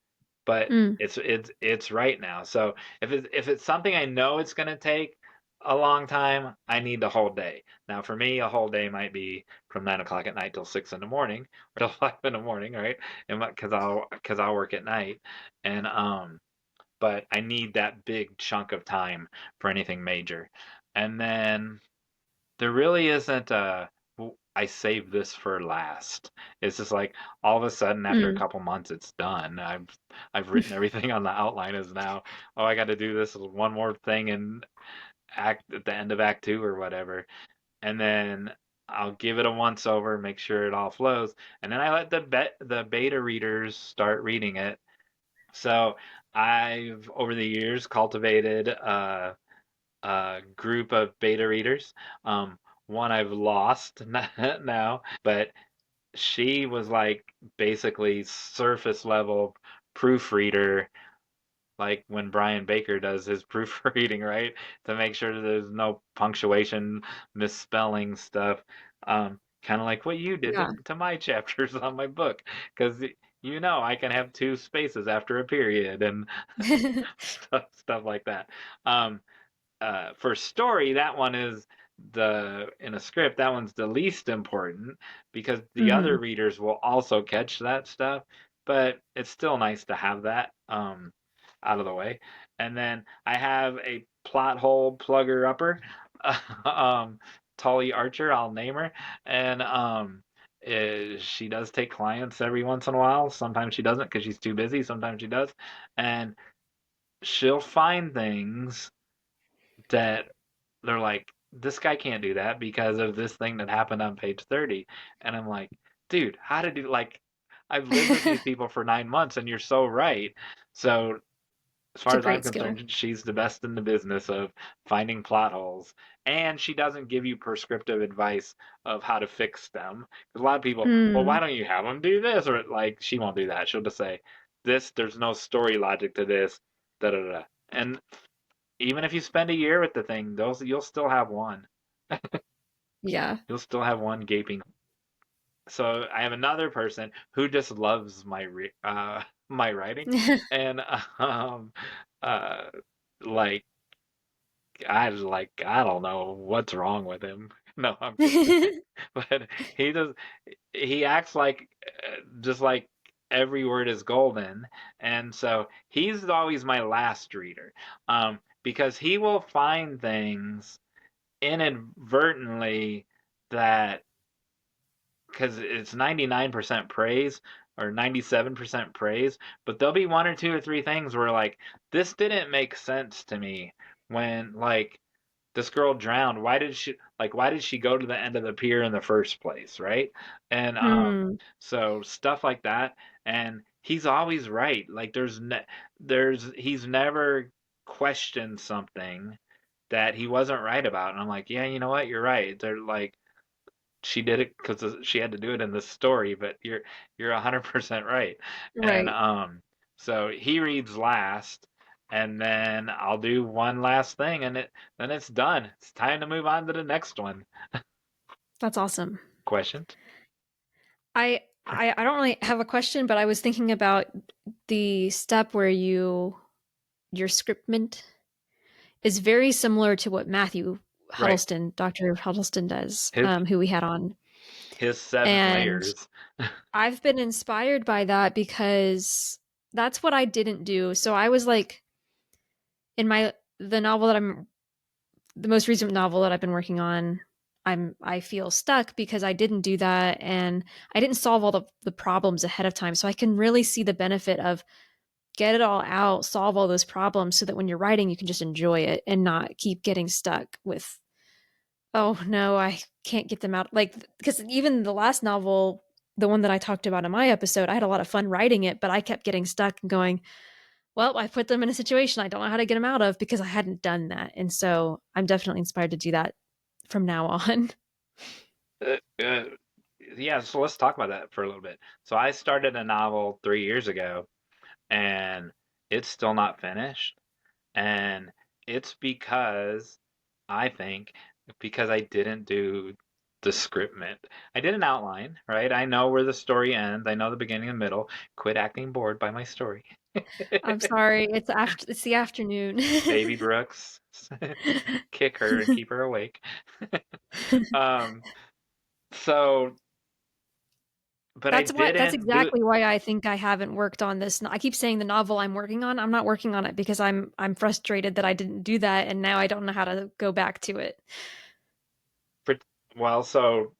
but Mm. it's right now. So if it's something I know it's gonna take a long time, I need the whole day. Now for me, a whole day might be from 9 o'clock at night till 6 in the morning or till 5 in the morning, right? And because I'll work at night, and but I need that big chunk of time for anything major, and then there really isn't a I save this for last. It's just like all of a sudden after a Mm. couple months it's done. I've written everything on the outline is now, oh, I got to do this one more thing in act at the end of act 2 or whatever. And then I'll give it a once over, make sure it all flows, and then I let the beta readers start reading it. So I've over the years cultivated group of beta readers. One I've lost now, but she was like basically surface level proofreader, like when Brian Baker does his proofreading, right? To make sure that there's no punctuation, misspelling stuff. Kind of like what you did Yeah. to my chapters on my book, because I can have two spaces after a period and stuff like that. Um, for story, that one is the in a script, that one's the least important because the other Hmm. readers will also catch that stuff, but it's still nice to have that out of the way. And then I have a plot hole plugger upper, um, Tully Archer, I'll name her, and she does take clients every once in a while. Sometimes she doesn't because she's too busy. Sometimes she does, and she'll find things that they're like, this guy can't do that because of this thing that happened on page 30. And I'm like, dude, how did you like? I've lived with these people for 9 months, and you're so right. So as It's far a as I'm great skill. concerned, she's the best in the business of finding plot holes. And she doesn't give you prescriptive advice of how to fix them. Because a lot of people, well, why Mm, don't you have them do this? Or like, she won't do that. She'll just say, this, there's no story logic to this, da da da. And even if you spend a year with the thing, those you'll still have one. yeah. You'll still have one gaping. So I have another person who just loves my writing, and uh like I don't know what's wrong with him. No, I'm kidding. But he acts like just like every word is golden, and so he's always my last reader. Because he will find things inadvertently that because it's 99% praise or 97% praise, but there'll be one or two or three things where like this didn't make sense to me when like this girl drowned. Why did she go to the end of the pier in the first place, right? And Hmm. so stuff like that, and he's always right. Like he's never questioned something that he wasn't right about. And I'm like, yeah, you know what? You're right. They're like she did it because she had to do it in this story, but you're 100% right. And Right. so he reads last, and then I'll do one last thing, and then it's done. It's time to move on to the next one. That's awesome. Questions? I don't really have a question, but I was thinking about the step where your scriptment is very similar to what Matthew Right. Huddleston, Dr. Huddleston does, His who we had on. his seven And layers. I've been inspired by that because that's what I didn't do. So I was like in my the novel that I'm the most recent novel that I've been working on, I feel stuck because I didn't do that and I didn't solve all the problems ahead of time. So I can really see the benefit of get it all out, solve all those problems so that when you're writing you can just enjoy it and not keep getting stuck with, oh no, I can't get them out. Like because even the last novel, the one that I talked about in my episode, I had a lot of fun writing it, but I kept getting stuck and going, well, I put them in a situation I don't know how to get them out of because I hadn't done that. And so I'm definitely inspired to do that from now on. Uh, uh, yeah, so let's talk about that for a little bit. So I started a novel 3 years ago, and it's still not finished. And it's because I think because I didn't do the scriptment. I did an outline, right? I know where the story ends. I know the beginning and middle. Quit acting bored by my story. I'm sorry. It's the afternoon. Baby Brooks, kick her and keep her awake. Um, so, but I That's didn't do. exactly why I think I haven't worked on this. I keep saying the novel I'm working on. I'm not working on it because I'm frustrated that I didn't do that and now I don't know how to go back to it. For, well, so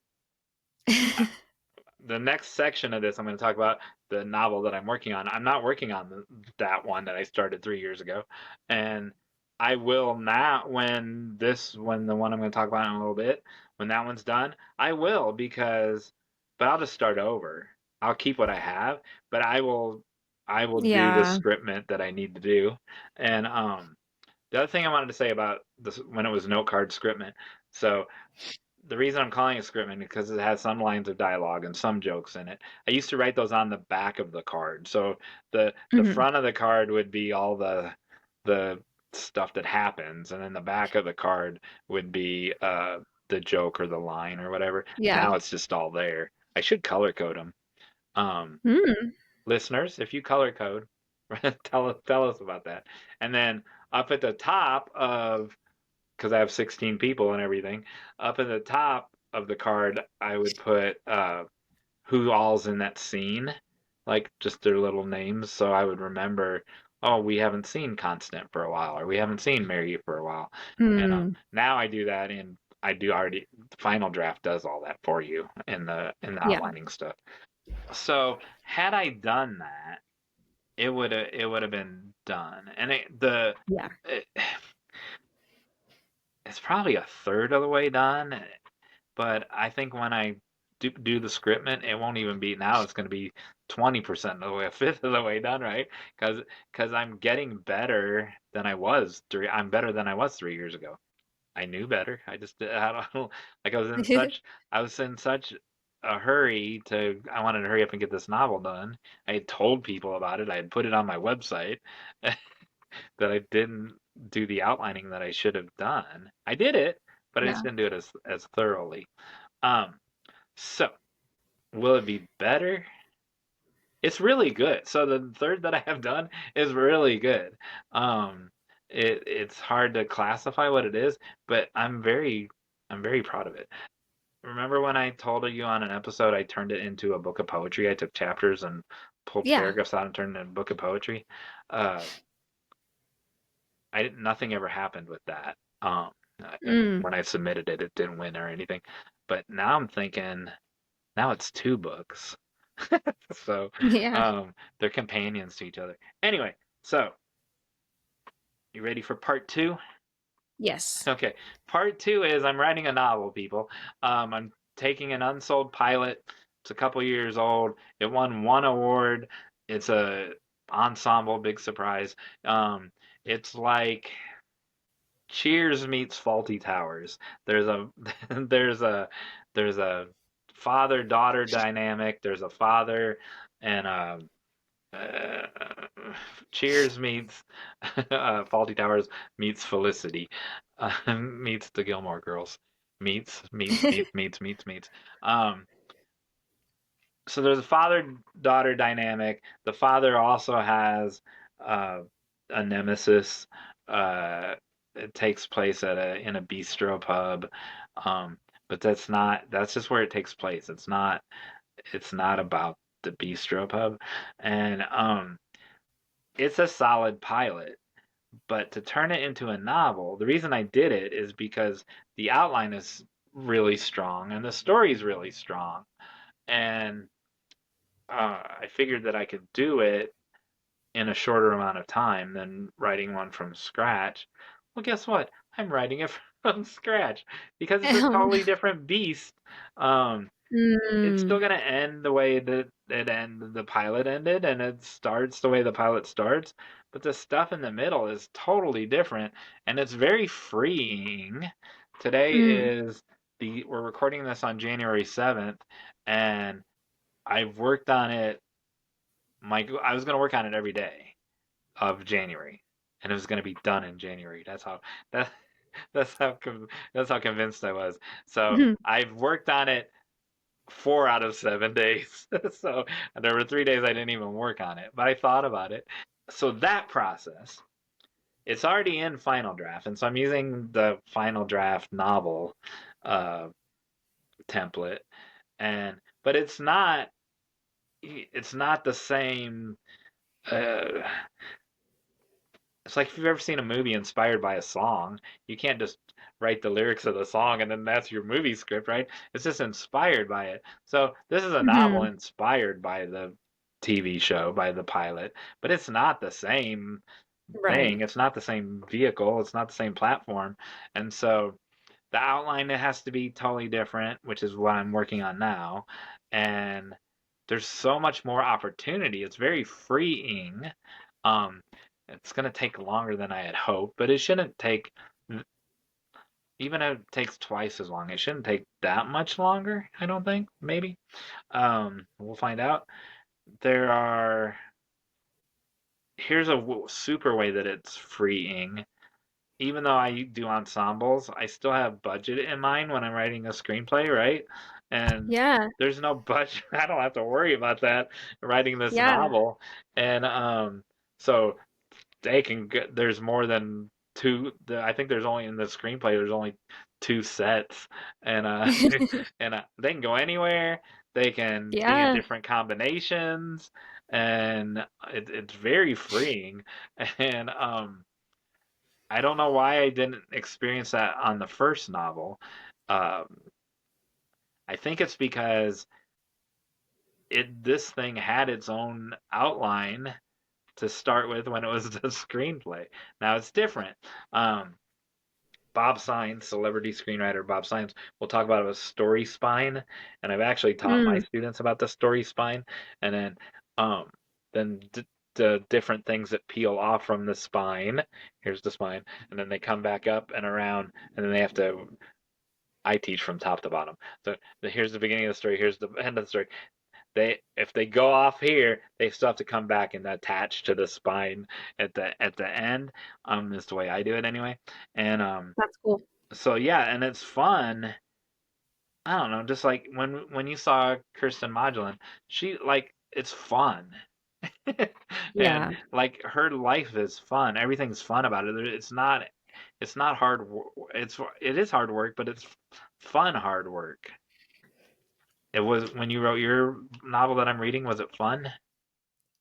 uh, the next section of this, I'm going to talk about the novel that I'm working on. I'm not working on that one that I started 3 years ago, and I will not when the one I'm going to talk about in a little bit, when that one's done, I will but I'll just start over. I'll keep what I have, but I will do the Yeah. scriptment that I need to do, and the other thing I wanted to say about this when it was note card scriptment. So the reason I'm calling it scriptment is because it has some lines of dialogue and some jokes in it. I used to write those on the back of the card. So the Hmm. front of the card would be all the stuff that happens, and then the back of the card would be the joke or the line or whatever. Yeah. Now it's just all there. I should color code them. Um, Mm. Listeners, if you color code, tell us about that. And then up at the top of because I have 16 people and everything. Up at the top of the card, I would put who all's in that scene, like just their little names, so I would remember. Oh, we haven't seen Constant for a while, or we haven't seen Mary for a while. And Mm. now I do that in. I do already. The final draft does all that for you in the Yeah. outlining stuff. So had I done that, it would have been done. And Yeah. it, it's probably a third of the way done, but I think when I do the scriptment, it won't even be now. It's going to be 20% of the way, a fifth of the way done, right? Because I'm getting better than I was three. I'm better than I was 3 years ago. I knew better. I don't like I was in such a hurry to I wanted to hurry up and get this novel done. I had told people about it. I had put it on my website that I didn't do the outlining that I should have done. I did it, but I just Yeah. didn't do it as thoroughly. Um, so will it be better? It's really good. So the third that I have done is really good. Um, it's hard to classify what it is, but I'm very proud of it. Remember when I told you on an episode I turned it into a book of poetry? I took chapters and pulled Yeah. paragraphs out and turned it into a book of poetry. Uh, nothing ever happened with that. Mm. When I submitted it, it didn't win or anything. But now I'm thinking, now it's two books. So Yeah. they're companions to each other. Anyway, so you ready for part two? Yes. Okay, part two is I'm writing a novel, people. I'm taking an unsold pilot. It's a couple years old. It won one award. It's a ensemble, big surprise. It's like Cheers meets Faulty Towers. There's a there's a there's a father-daughter dynamic. There's a father and a uh, Cheers meets Faulty Towers meets Felicity meets the Gilmore Girls meets. Um, so there's a father-daughter dynamic. The father also has uh, a nemesis. It takes place at a in a bistro pub, um, but that's just where it takes place. It's not about the bistro pub, and it's a solid pilot. But to turn it into a novel, the reason I did it is because the outline is really strong and the story is really strong, and I figured that I could do it in a shorter amount of time than writing one from scratch. Well, guess what? I'm writing it from scratch because it's a totally different beast. Um, it's still Mm. gonna end the way that the pilot ended, and it starts the way the pilot starts. But the stuff in the middle is totally different, and it's very freeing. Today Mm. is we're recording this on January 7th, and I've worked on it. I was gonna work on it every day of January, and it was gonna be done in January. That that's that's how convinced I was. So I've worked on it 4 out of 7 days. So there were 3 days I didn't even work on it, but I thought about it. So that process, it's already in Final Draft, and so I'm using the Final Draft novel uh, template, and but it's not the same. Uh, it's like if you've ever seen a movie inspired by a song, you can't just write the lyrics of the song and then that's your movie script, right? It's just inspired by it. So this is a novel Mhm. inspired by the TV show, by the pilot, but it's not the same thing. Right. It's not the same vehicle. It's not the same platform. And so the outline it has to be totally different, which is what I'm working on now. And there's so much more opportunity. It's very freeing. Um, it's going to take longer than I had hoped, but it shouldn't take, even if it takes twice as long, it shouldn't take that much longer, I don't think, maybe. We'll find out. There are, here's a super way that it's freeing. Even though I do ensembles, I still have budget in mind when I'm writing a screenplay, right? And Yeah. there's no budget. I don't have to worry about that writing this Yeah. novel. And so they can get there's more than two. I think there's only in the screenplay there's only two sets, and they can go anywhere. They can be in Yeah. different combinations, and it's very freeing. And I don't know why I didn't experience that on the first novel. Um, I think it's because this thing had its own outline to start with when it was the screenplay. Now it's different. Um, Bob Sines, celebrity screenwriter Bob Sines, will talk about a story spine, and I've actually taught my Mm, students about the story spine, and um, then the different things that peel off from the spine. Here's the spine, and then they come back up and around, and then they have to. I teach from top to bottom. So here's the beginning of the story. Here's the end of the story. If they go off here, they still have to come back and attach to the spine at the end. Is the way I do it anyway. And that's cool. so yeah, and it's fun. I don't know, just like when you saw Kirsten Modulin, she like it's fun. And Yeah. like her life is fun. Everything's fun about it. It's not hard it is hard work, but it's fun hard work. It was when you wrote your novel that I'm reading, was it fun?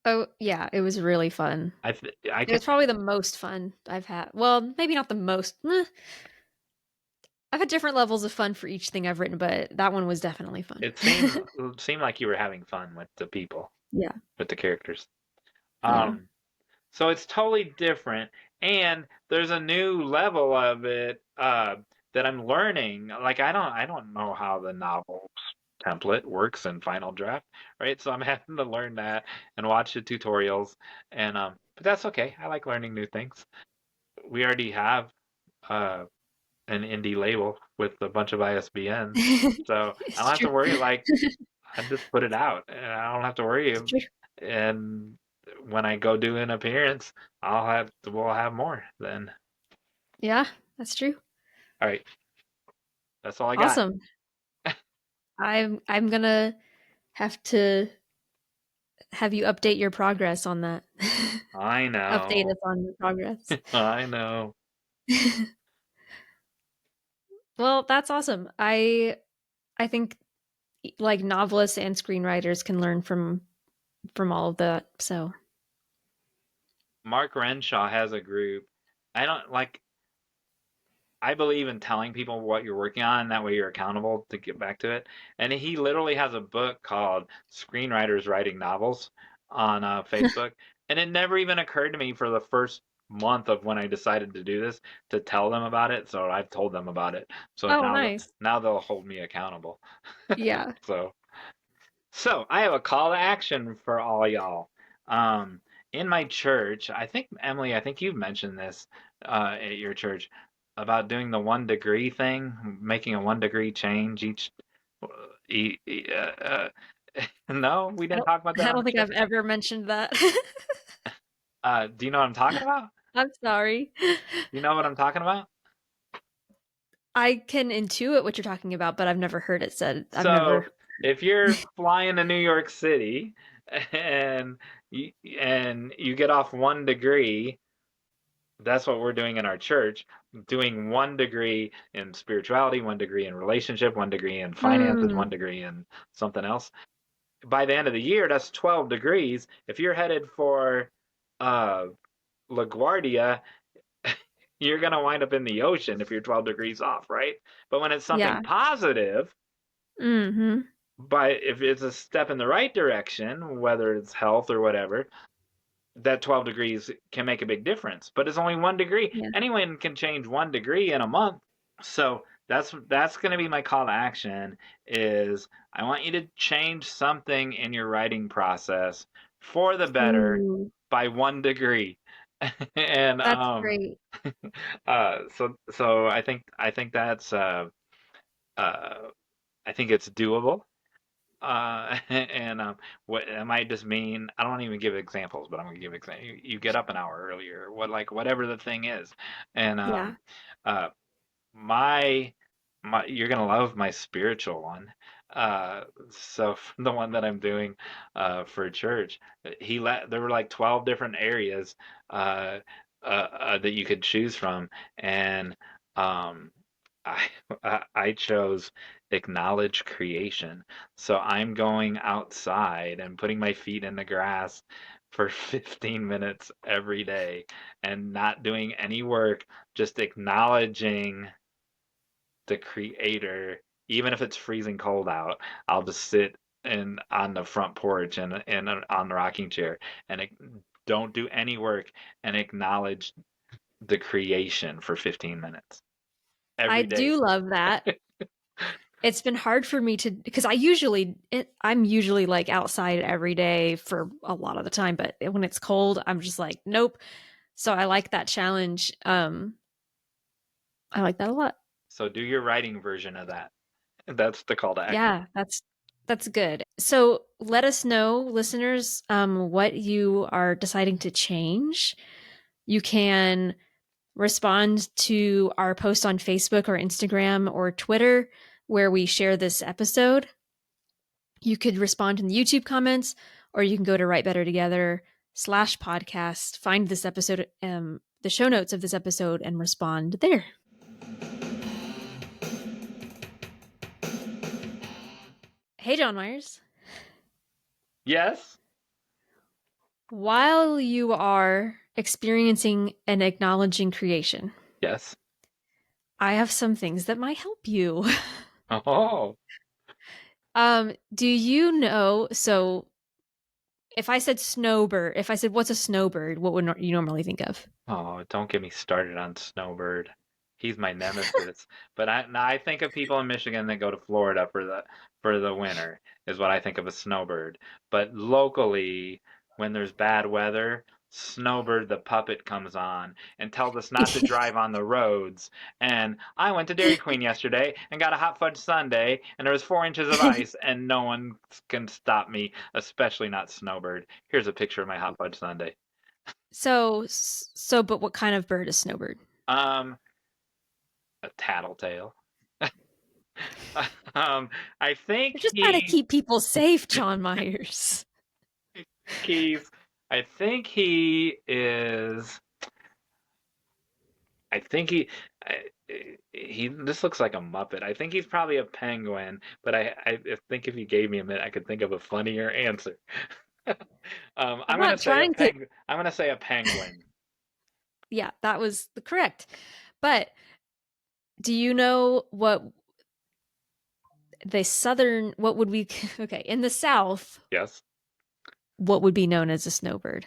Oh, yeah, it was really fun. I It can was probably the most fun I've had. Well, maybe not the most. I've had different levels of fun for each thing I've written, but that one was definitely fun. it seemed like you were having fun with the people, Yeah. with the characters. Yeah. Um So it's totally different, and there's a new level of it that I'm learning. Like I don't know how the novel template works in Final Draft, right? So I'm having to learn that and watch the tutorials, and but that's okay. I like learning new things. We already have uh, an indie label with a bunch of ISBNs, so I don't It's have to true. worry. Like I just put it out, and I don't have to worry. It's true. And when I go do an appearance, we'll have more then. Yeah, that's true. All right, that's all I got. Awesome. I'm gonna have to have you update your progress on that. I Update know. us on your progress. I know. Well, that's awesome. I think like novelists and screenwriters can learn from all of that. So, Mark Renshaw has a group. I don't like I believe in telling people what you're working on, and that way you're accountable to get back to it. And he literally has a book called Screenwriters Writing Novels on Facebook. And it never even occurred to me for the first month of when I decided to do this to tell them about it. So I've told them about it. So oh, nice. now they'll hold me accountable. Yeah. So so I have a call to action for all y'all. Um, in my church, I think Emily, I think you've mentioned this at your church about doing the 1 degree thing, making a 1 degree change each. Uh, e- e- uh, uh, no, we I didn't don't talk about that I on don't the think show. I've ever mentioned that. Do you know what I'm talking about? I'm sorry. You know what I'm talking about? I can intuit what you're talking about, but I've never heard it said. I've So never. if you're flying to New York City and and you get off 1 degree, that's what we're doing in our church, doing 1 degree in spirituality, 1 degree in relationship, 1 degree in finances, Mm, 1 degree in something else. By the end of the year, that's 12 degrees. If you're headed for uh, LaGuardia, you're going to wind up in the ocean if you're 12 degrees off, right? But when it's something yeah. positive, Hmm. if it's a step in the right direction, whether it's health or whatever, that 12 degrees can make a big difference. But it's only 1 degree. Yeah. Anyone can change 1 degree in a month. So that's going to be my call to action is I want you to change something in your writing process for the better Ooh, by 1 degree. And that's great. so I think that's uh I think it's doable. And what it might just mean, I don't even give examples, but I'm gonna give examples. You get up an hour earlier, whatever the thing is, and Yeah. uh, my you're gonna love my spiritual one. So the one that I'm doing for church, there were like 12 different areas uh, that you could choose from, and um, I I chose acknowledge creation. So I'm going outside and putting my feet in the grass for 15 minutes every day and not doing any work, just acknowledging the creator, even if it's freezing cold out. I'll just sit on the front porch and on the rocking chair and don't do any work and acknowledge the creation for 15 minutes. I every day. do love that. It's been hard for me to, because I'm usually like outside every day for a lot of the time, but when it's cold, I'm just like, nope. So I like that challenge. I like that a lot. So do your writing version of that. That's the call to action. Yeah, that's good. So let us know, listeners, what you are deciding to change. You can respond to our post on Facebook or Instagram or Twitter where we share this episode. You could respond in the YouTube comments, or you can go to Write Better Together /podcast, find this episode, the show notes of this episode, and respond there. Hey, Jon Meyers. Yes? While you are experiencing and acknowledging creation, Yes. I have some things that might help you. Oh. Do you know, so if I said snowbird, if I said what's a snowbird, what would you normally think of? Oh, don't get me started on Snowbird. He's my nemesis. But I think of people in Michigan that go to Florida for the winter is what I think of a snowbird. But locally, when there's bad weather, Snowbird the puppet comes on and tells us not to drive on the roads. And I went to Dairy Queen yesterday and got a hot fudge sundae, and there was 4 inches of ice, and no one can stop me, especially not Snowbird. Here's a picture of my hot fudge sundae. But what kind of bird is snowbird? A tattletale. I think You're just trying to keep people safe, Jon Meyers. he's. I think he is. I think he. This looks like a Muppet. I think he's probably a penguin, but I think if you gave me a minute, I could think of a funnier answer. I'm I'm gonna not say a trying to. I'm gonna say a penguin. Yeah, that was the correct. But do you know what what would we, okay, in the South, Yes. what would be known as a snowbird?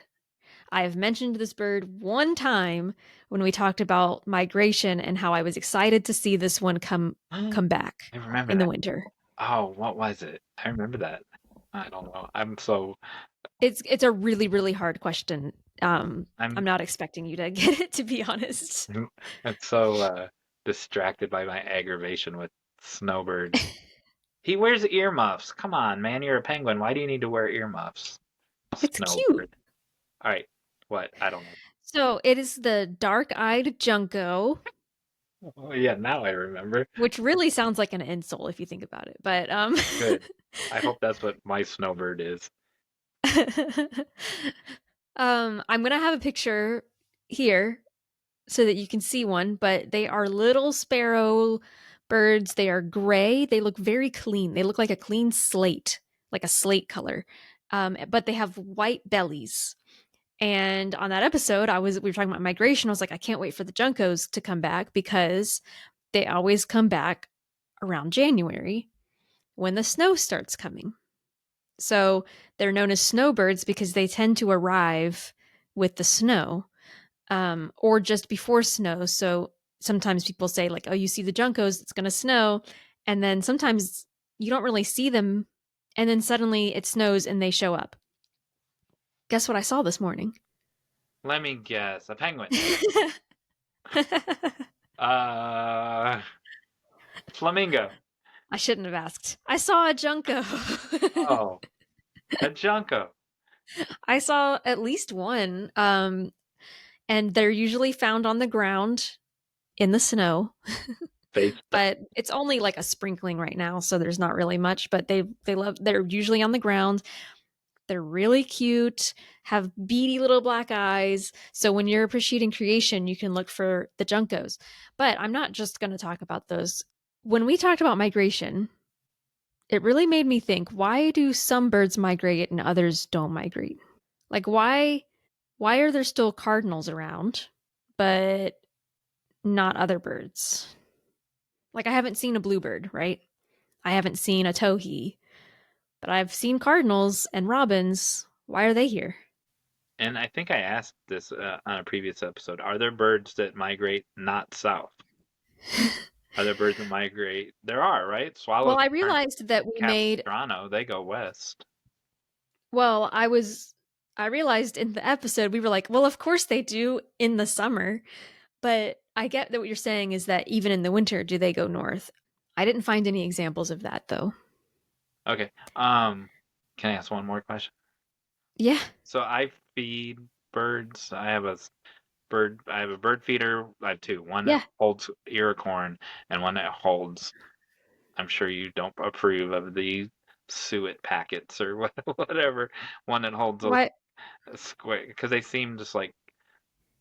I have mentioned this bird one time when we talked about migration and how I was excited to see this one come back I remember in the that. winter. Oh, what was it? I remember that. I don't know. I'm so. It's a really, really hard question. I'm I'm not expecting you to get it, to be honest. I'm so distracted by my aggravation with Snowbird. He wears earmuffs. Come on, man, you're a penguin. Why do you need to wear earmuffs? It's cute. Snowbird. All right. What? I don't know. So it is the dark-eyed junco, Oh, yeah, now I remember. which really sounds like an insult if you think about it. But Good. I hope that's what my Snowbird is. I'm gonna have a picture here so that you can see one, but they are little sparrow birds. They are gray. They look very clean. They look like a clean slate, like a slate color. But they have white bellies. And on that episode, we were talking about migration. I was like, I can't wait for the juncos to come back because they always come back around January when the snow starts coming. So they're known as snowbirds because they tend to arrive with the snow, or just before snow. So sometimes people say, like, oh, you see the juncos, it's going to snow. And then sometimes you don't really see them. And then suddenly it snows and they show up. Guess what I saw this morning? Let me guess. A penguin. Flamingo. I shouldn't have asked. I saw a junco. Oh, a junco. I saw at least one. And they're usually found on the ground in the snow. But it's only like a sprinkling right now, so there's not really much, but they're usually on the ground. They're really cute, have beady little black eyes. So when you're appreciating creation, you can look for the juncos. But I'm not just going to talk about those. When we talked about migration, it really made me think, why do some birds migrate and others don't migrate? Like why are there still cardinals around, but not other birds? Like I haven't seen a bluebird, right? I haven't seen a towhee, but I've seen cardinals and robins. Why are they here? And I think I asked this on a previous episode. Are there birds that migrate not south? Are there birds that migrate? There are, right? Swallows. Well, I realized that we made Capistrano, they go west. Well, I realized in the episode we were like, well, of course they do in the summer, but I get that what you're saying is that even in the winter, do they go north? I didn't find any examples of that though. Okay. Can I ask one more question? Yeah. So I feed birds. I have a bird feeder. I have two. One that Yeah. holds ear of corn and one that holds, I'm sure you don't approve of the suet packets or whatever. One that holds those What? square, because they seem just like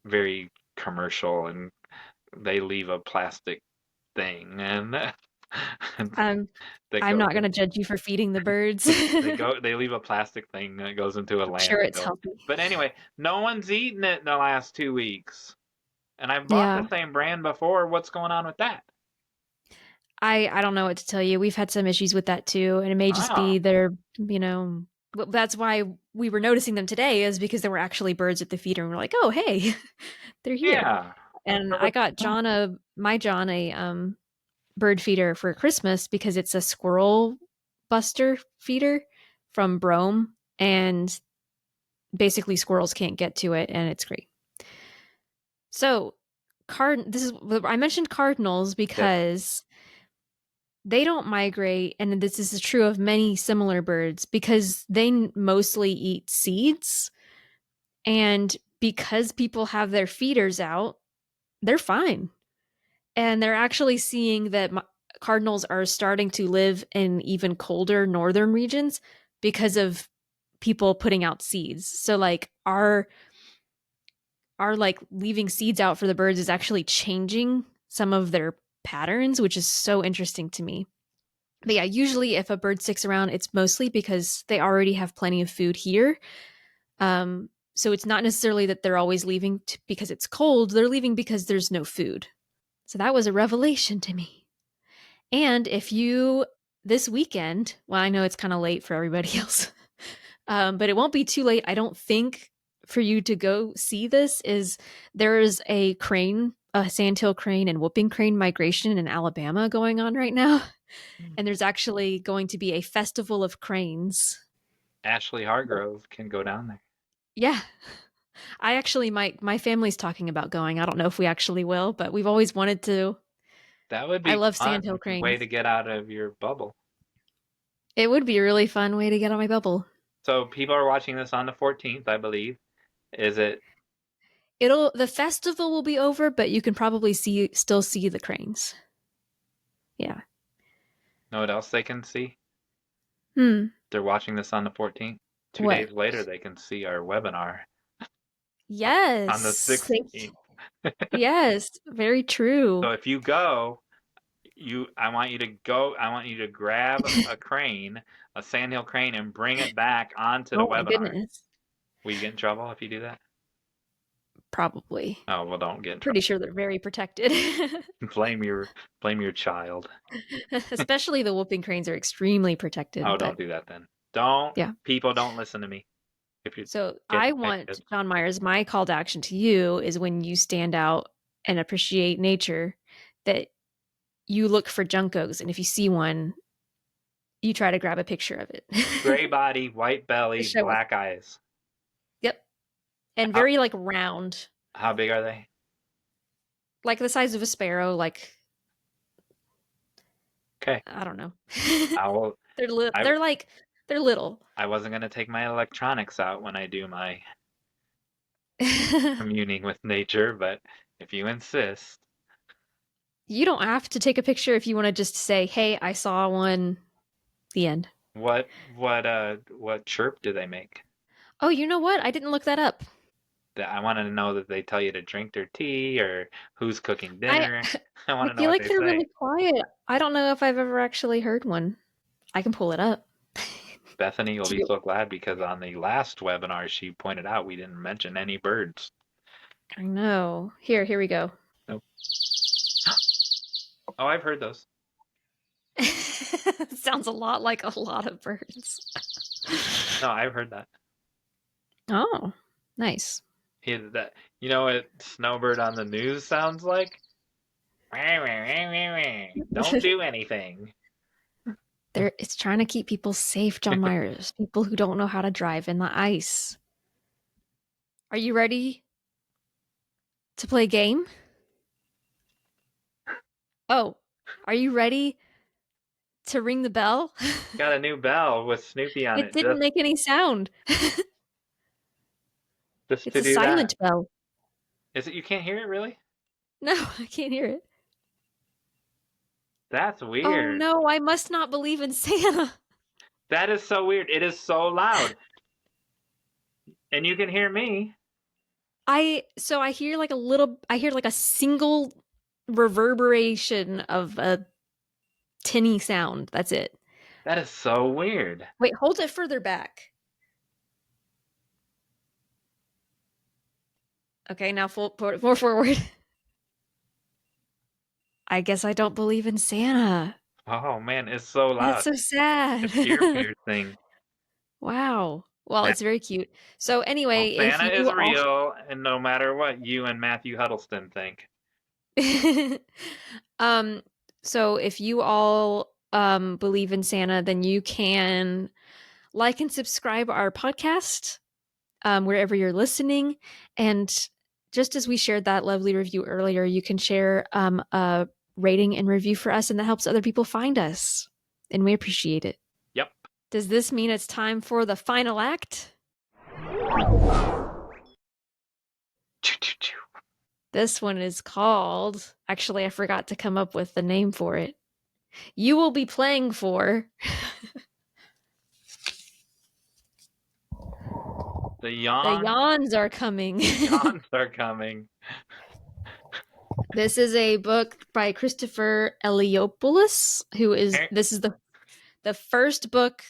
very commercial, and they leave a plastic thing and that I'm goes not going to judge you for feeding the birds. they leave a plastic thing that goes into a I'm sure it's landfill. healthy. But anyway, no one's eaten it in the last 2 weeks. And I've bought Yeah. the same brand before. What's going on with that? I don't know what to tell you. We've had some issues with that too, and it may just be their, that's why we were noticing them today, is because there were actually birds at the feeder, and we're like, oh hey, they're here. Yeah. And I got my John a bird feeder for Christmas because it's a squirrel buster feeder from Brome, and basically squirrels can't get to it, and it's great. So, I mentioned cardinals because they don't migrate, and this is true of many similar birds, because they mostly eat seeds, and because people have their feeders out, they're fine. And they're actually seeing that cardinals are starting to live in even colder northern regions because of people putting out seeds. So like our like leaving seeds out for the birds is actually changing some of their patterns, which is so interesting to me. But yeah, usually if a bird sticks around, it's mostly because they already have plenty of food here. So it's not necessarily that they're always leaving because it's cold. They're leaving because there's no food. So that was a revelation to me. And if you, this weekend, well, I know it's kind of late for everybody else, but it won't be too late, I don't think, for you to go see this, is there is a crane, a sandhill crane and whooping crane migration in Alabama going on right now. And there's actually going to be a festival of cranes. Ashley Hargrove can go down there. Yeah. I actually, my family's talking about going. I don't know if we actually will, but we've always wanted to. That would be I love fun. sandhill cranes. Way to get out of your bubble. It would be a really fun way to get out of my bubble. So people are watching this on the 14th, I believe. Is it? The festival will be over, but you can probably still see the cranes. Yeah. Know what else they can see? They're watching this on the 14th. 2 days later, they can see our webinar. Yes. On the 16th. Yes, very true. So if you go, I want you to grab a crane, a sandhill crane, and bring it back onto the webinar. Goodness. Will you get in trouble if you do that? Probably. Oh, well, don't get in trouble. Pretty sure they're very protected. blame your child. Especially the whooping cranes are extremely protected. Oh, don't do that then. People don't listen to me. I want, Jon Meyers, my call to action to you is when you stand out and appreciate nature, that you look for juncos, and if you see one, you try to grab a picture of it. Gray body, white belly, black eyes. Yep. And very like round. How big are they? Like the size of a sparrow, like. Okay. I don't know. They're little. I wasn't going to take my electronics out when I do my communing with nature, but if you insist. You don't have to take a picture if you want to just say, hey, I saw one. The end. What chirp do they make? Oh, you know what? I didn't look that up. I want to know that they tell you to drink their tea or who's cooking dinner. I want to know feel what like they're really quiet. I don't know if I've ever actually heard one. I can pull it up. Bethany will be so glad because on the last webinar she pointed out we didn't mention any birds. I know. Here we go. Nope. Oh, I've heard those. Sounds a lot like a lot of birds. No, I've heard that. Oh, nice. You know what Snowbird on the news sounds like? Don't do anything. It's trying to keep people safe, Jon Meyers. People who don't know how to drive in the ice. Are you ready to play a game? Oh, are you ready to ring the bell? Got a new bell with Snoopy on It it. didn't make any sound. Just It's to a do that. silent bell. Is it? You can't hear it really? No, I can't hear it. That's Oh weird. no, I must not believe in Santa. That is so weird. It is so loud. And you can hear me. I hear like a single reverberation of a tinny sound. That's it. That is so weird. Wait, hold it further back. Okay, now more forward. I guess I don't believe in Santa. Oh man, it's so That's loud. so sad. It's ear piercing. Wow. Well, it's very cute. So Well, anyway, if Santa is you all real, and no matter what you and Matthew Huddleston think. um so if you all believe in Santa, then you can like and subscribe our podcast wherever you're listening. And just as we shared that lovely review earlier, you can share a rating and review for us, and that helps other people find us. And we appreciate it. Yep. Does this mean it's time for the final act? This one is called... Actually, I forgot to come up with the name for it. You will be playing for... The yawns. The yawns are coming. Yawns are coming. This is a book by Christopher Eliopoulos, who is... This is the first book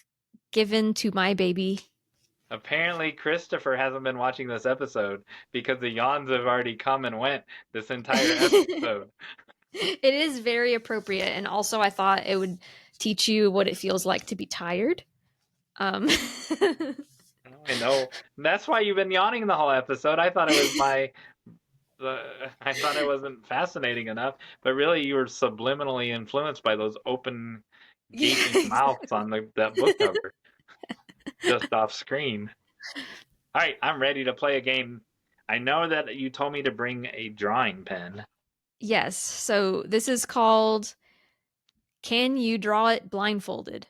given to my baby. Apparently, Christopher hasn't been watching this episode because the yawns have already come and went this entire episode. It is very appropriate, and also I thought it would teach you what it feels like to be tired. I know. That's why you've been yawning the whole episode. I thought it was I thought it wasn't fascinating enough, but really you were subliminally influenced by those open, gaping mouths on that book cover. Just off screen. All right, I'm ready to play a game. I know that you told me to bring a drawing pen. Yes, so this is called Can You Draw It Blindfolded?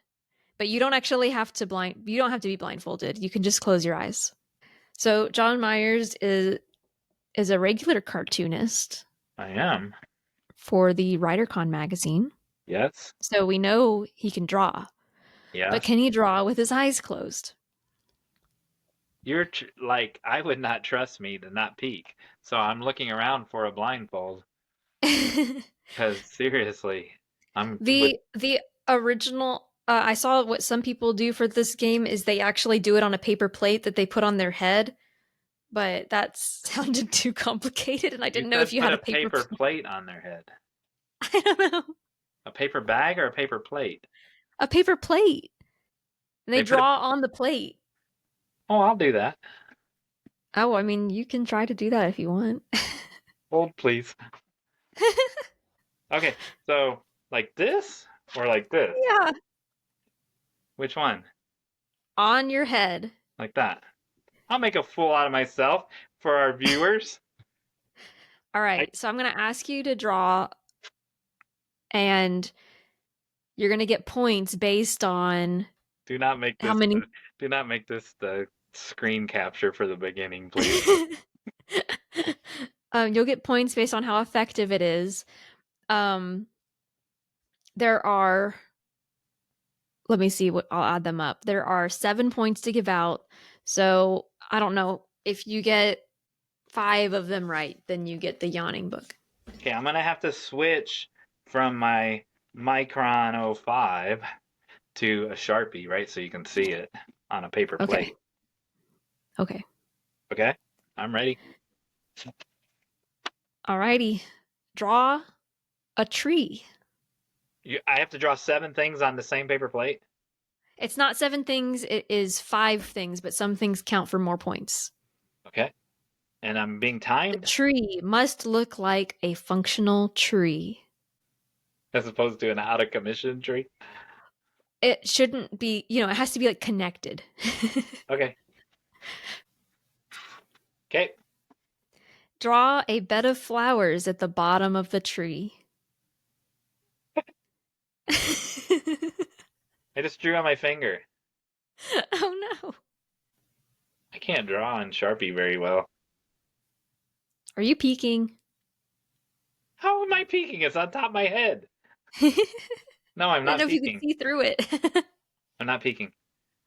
But you don't actually have to be blindfolded. You can just close your eyes. So Jon Meyers is a regular cartoonist. I am. For the WriterCon magazine. Yes. So we know he can draw. Yeah. But can he draw with his eyes closed? You're like, I would not trust me to not peek. So I'm looking around for a blindfold. Because seriously, the original. I saw what some people do for this game is they actually do it on a paper plate that they put on their head, but that sounded too complicated, and I didn't know if you had a paper plate on their head. I don't know. A paper bag or a paper plate? A paper plate. And they draw on the plate. Oh, I'll do that. Oh, I mean, you can try to do that if you want. Hold, please. Okay, so like this or like this? Yeah. Which one? On your head. Like that. I'll make a fool out of myself for our viewers. All right, so I'm going to ask you to draw, and you're going to get points based on do not make this how many. Do not make this the screen capture for the beginning, please. You'll get points based on how effective it is. There are, let me see, I'll add them up. There are 7 points to give out. So I don't know, if you get 5 of them right, then you get the yawning book. Okay, I'm gonna have to switch from my Micron 05 to a Sharpie, right? So you can see it on a paper plate. Okay. Okay, I'm ready. Alrighty. Draw a tree. I have to draw 7 things on the same paper plate? It's not 7 things, it is 5 things, but some things count for more points. Okay. And I'm being The timed tree must look like a functional tree. as opposed to an out of commission tree. It shouldn't be, it has to be like connected. Okay. Okay. Draw a bed of flowers at the bottom of the tree. I just drew on my finger. Oh no. I can't draw on Sharpie very well. Are you peeking? How am I peeking? It's on top of my head. No, I'm I don't not know if you could peeking. see through it. I'm not peeking.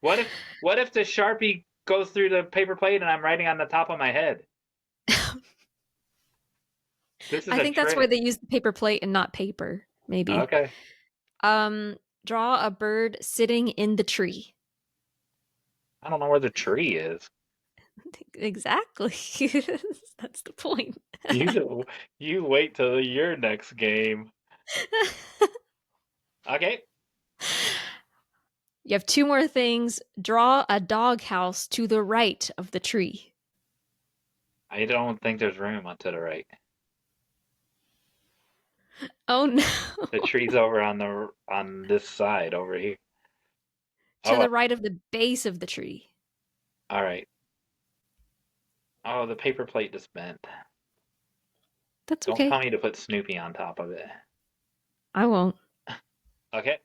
What if the Sharpie goes through the paper plate and I'm writing on the top of my head? This is I a think that's why trick. they use the paper plate and not paper, maybe. Okay. Draw a bird sitting in the tree. I don't know where the tree is. Exactly. That's the point. You wait till your next game. Okay. You have two more things. Draw a doghouse to the right of the tree. I don't think there's room on to the right. Oh no. The tree's over on this side over here. To Oh, the right of the base of the tree. all right. Oh, the paper plate just bent. That's Don't tell okay. me to put Snoopy on top of it. I won't. Okay.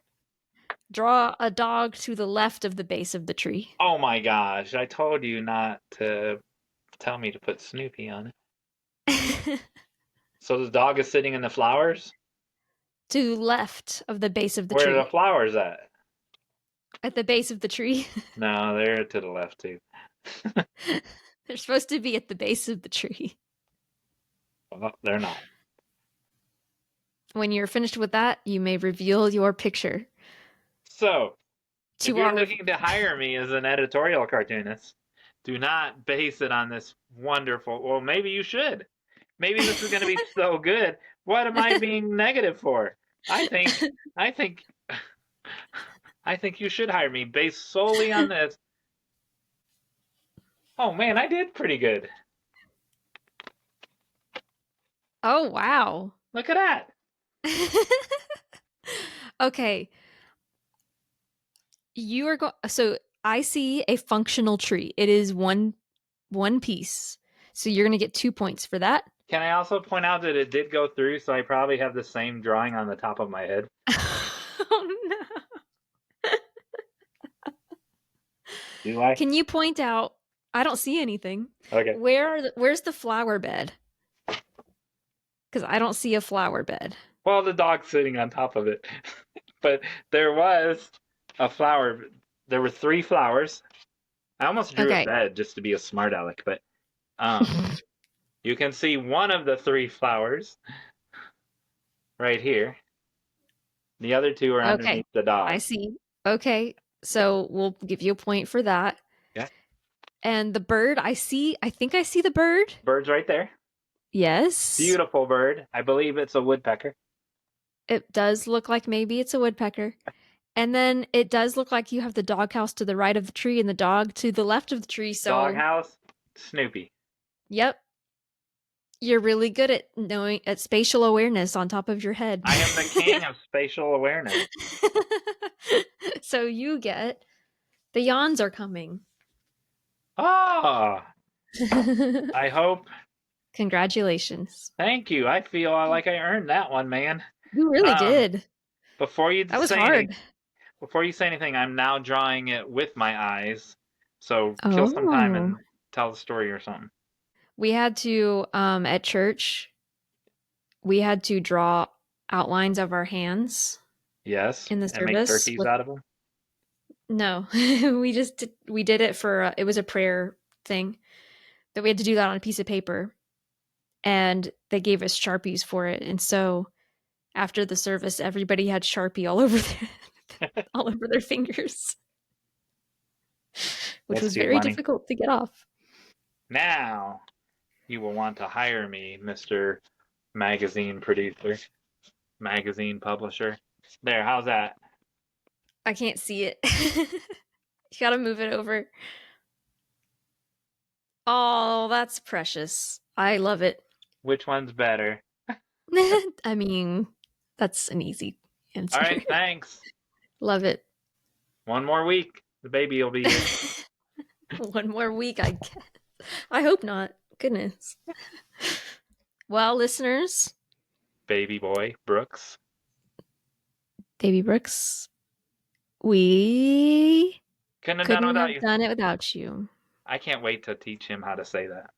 Draw a dog to the left of the base of the tree. Oh my gosh, I told you not to tell me to put Snoopy on it. So the dog is sitting in the flowers? To the left of the base of the Where are the tree. flowers at? At the base of the tree. No, they're to the left too. They're supposed to be at the base of the tree. Well, they're not. When you're finished with that, you may reveal your picture. So, if To you're our looking to hire me as an editorial cartoonist, do not base it on this wonderful. Well, maybe you should. Maybe this is going to be so good. What am I being negative for? I think, I think, I think you should hire me based solely on this. Oh man, I did pretty good. Oh wow. Look at that. Okay. You are going so I see a functional tree. It is one piece. So you're going to get 2 points for that. Can I also point out that it did go through, so I probably have the same drawing on the top of my head? Oh no. Do I? Can you point out? I don't see anything. Okay. Where's the flower bed? Because I don't see a flower bed. Well, the dog's sitting on top of it. But there was a flower. There were 3 flowers. I almost drew a bed just to be a smart aleck, but you can see one of the 3 flowers right here. The other 2 are underneath the dog. I see. Okay. So we'll give you a point for that. Yeah. And the bird, I think I see the bird. Bird's right there. Yes. Beautiful bird. I believe it's a woodpecker. It does look like maybe it's a woodpecker. And then it does look like you have the doghouse to the right of the tree and the dog to the left of the tree. So Doghouse, Snoopy. Yep. You're really good at spatial awareness on top of your head. I am the king of spatial awareness. So you get the yawns are coming. Oh, I hope. Congratulations. Thank you. I feel like I earned that one, man. You really did. Before you That was say hard. before you say anything, I'm now drawing it with my eyes. So kill some time and tell the story or something. We had to at church. We had to draw outlines of our hands. Yes. In the and make service turkeys out of them. No, we did it for it was a prayer thing that we had to do that on a piece of paper, and they gave us Sharpies for it. And so after the service, everybody had Sharpie all over all over their fingers, which was very difficult to get off. Now you will want to hire me, Mr. Magazine producer, magazine publisher. There, how's that? I can't see it. You gotta move it over. Oh, that's precious. I love it. Which one's better? I mean, that's an easy answer. All right, thanks. Love it. One more week. The baby will be here. One more week, I guess. I hope not. Goodness. Well, listeners. Baby boy, Brooks. Baby Brooks. We couldn't have couldn't done it without have you. done it without you. I can't wait to teach him how to say that.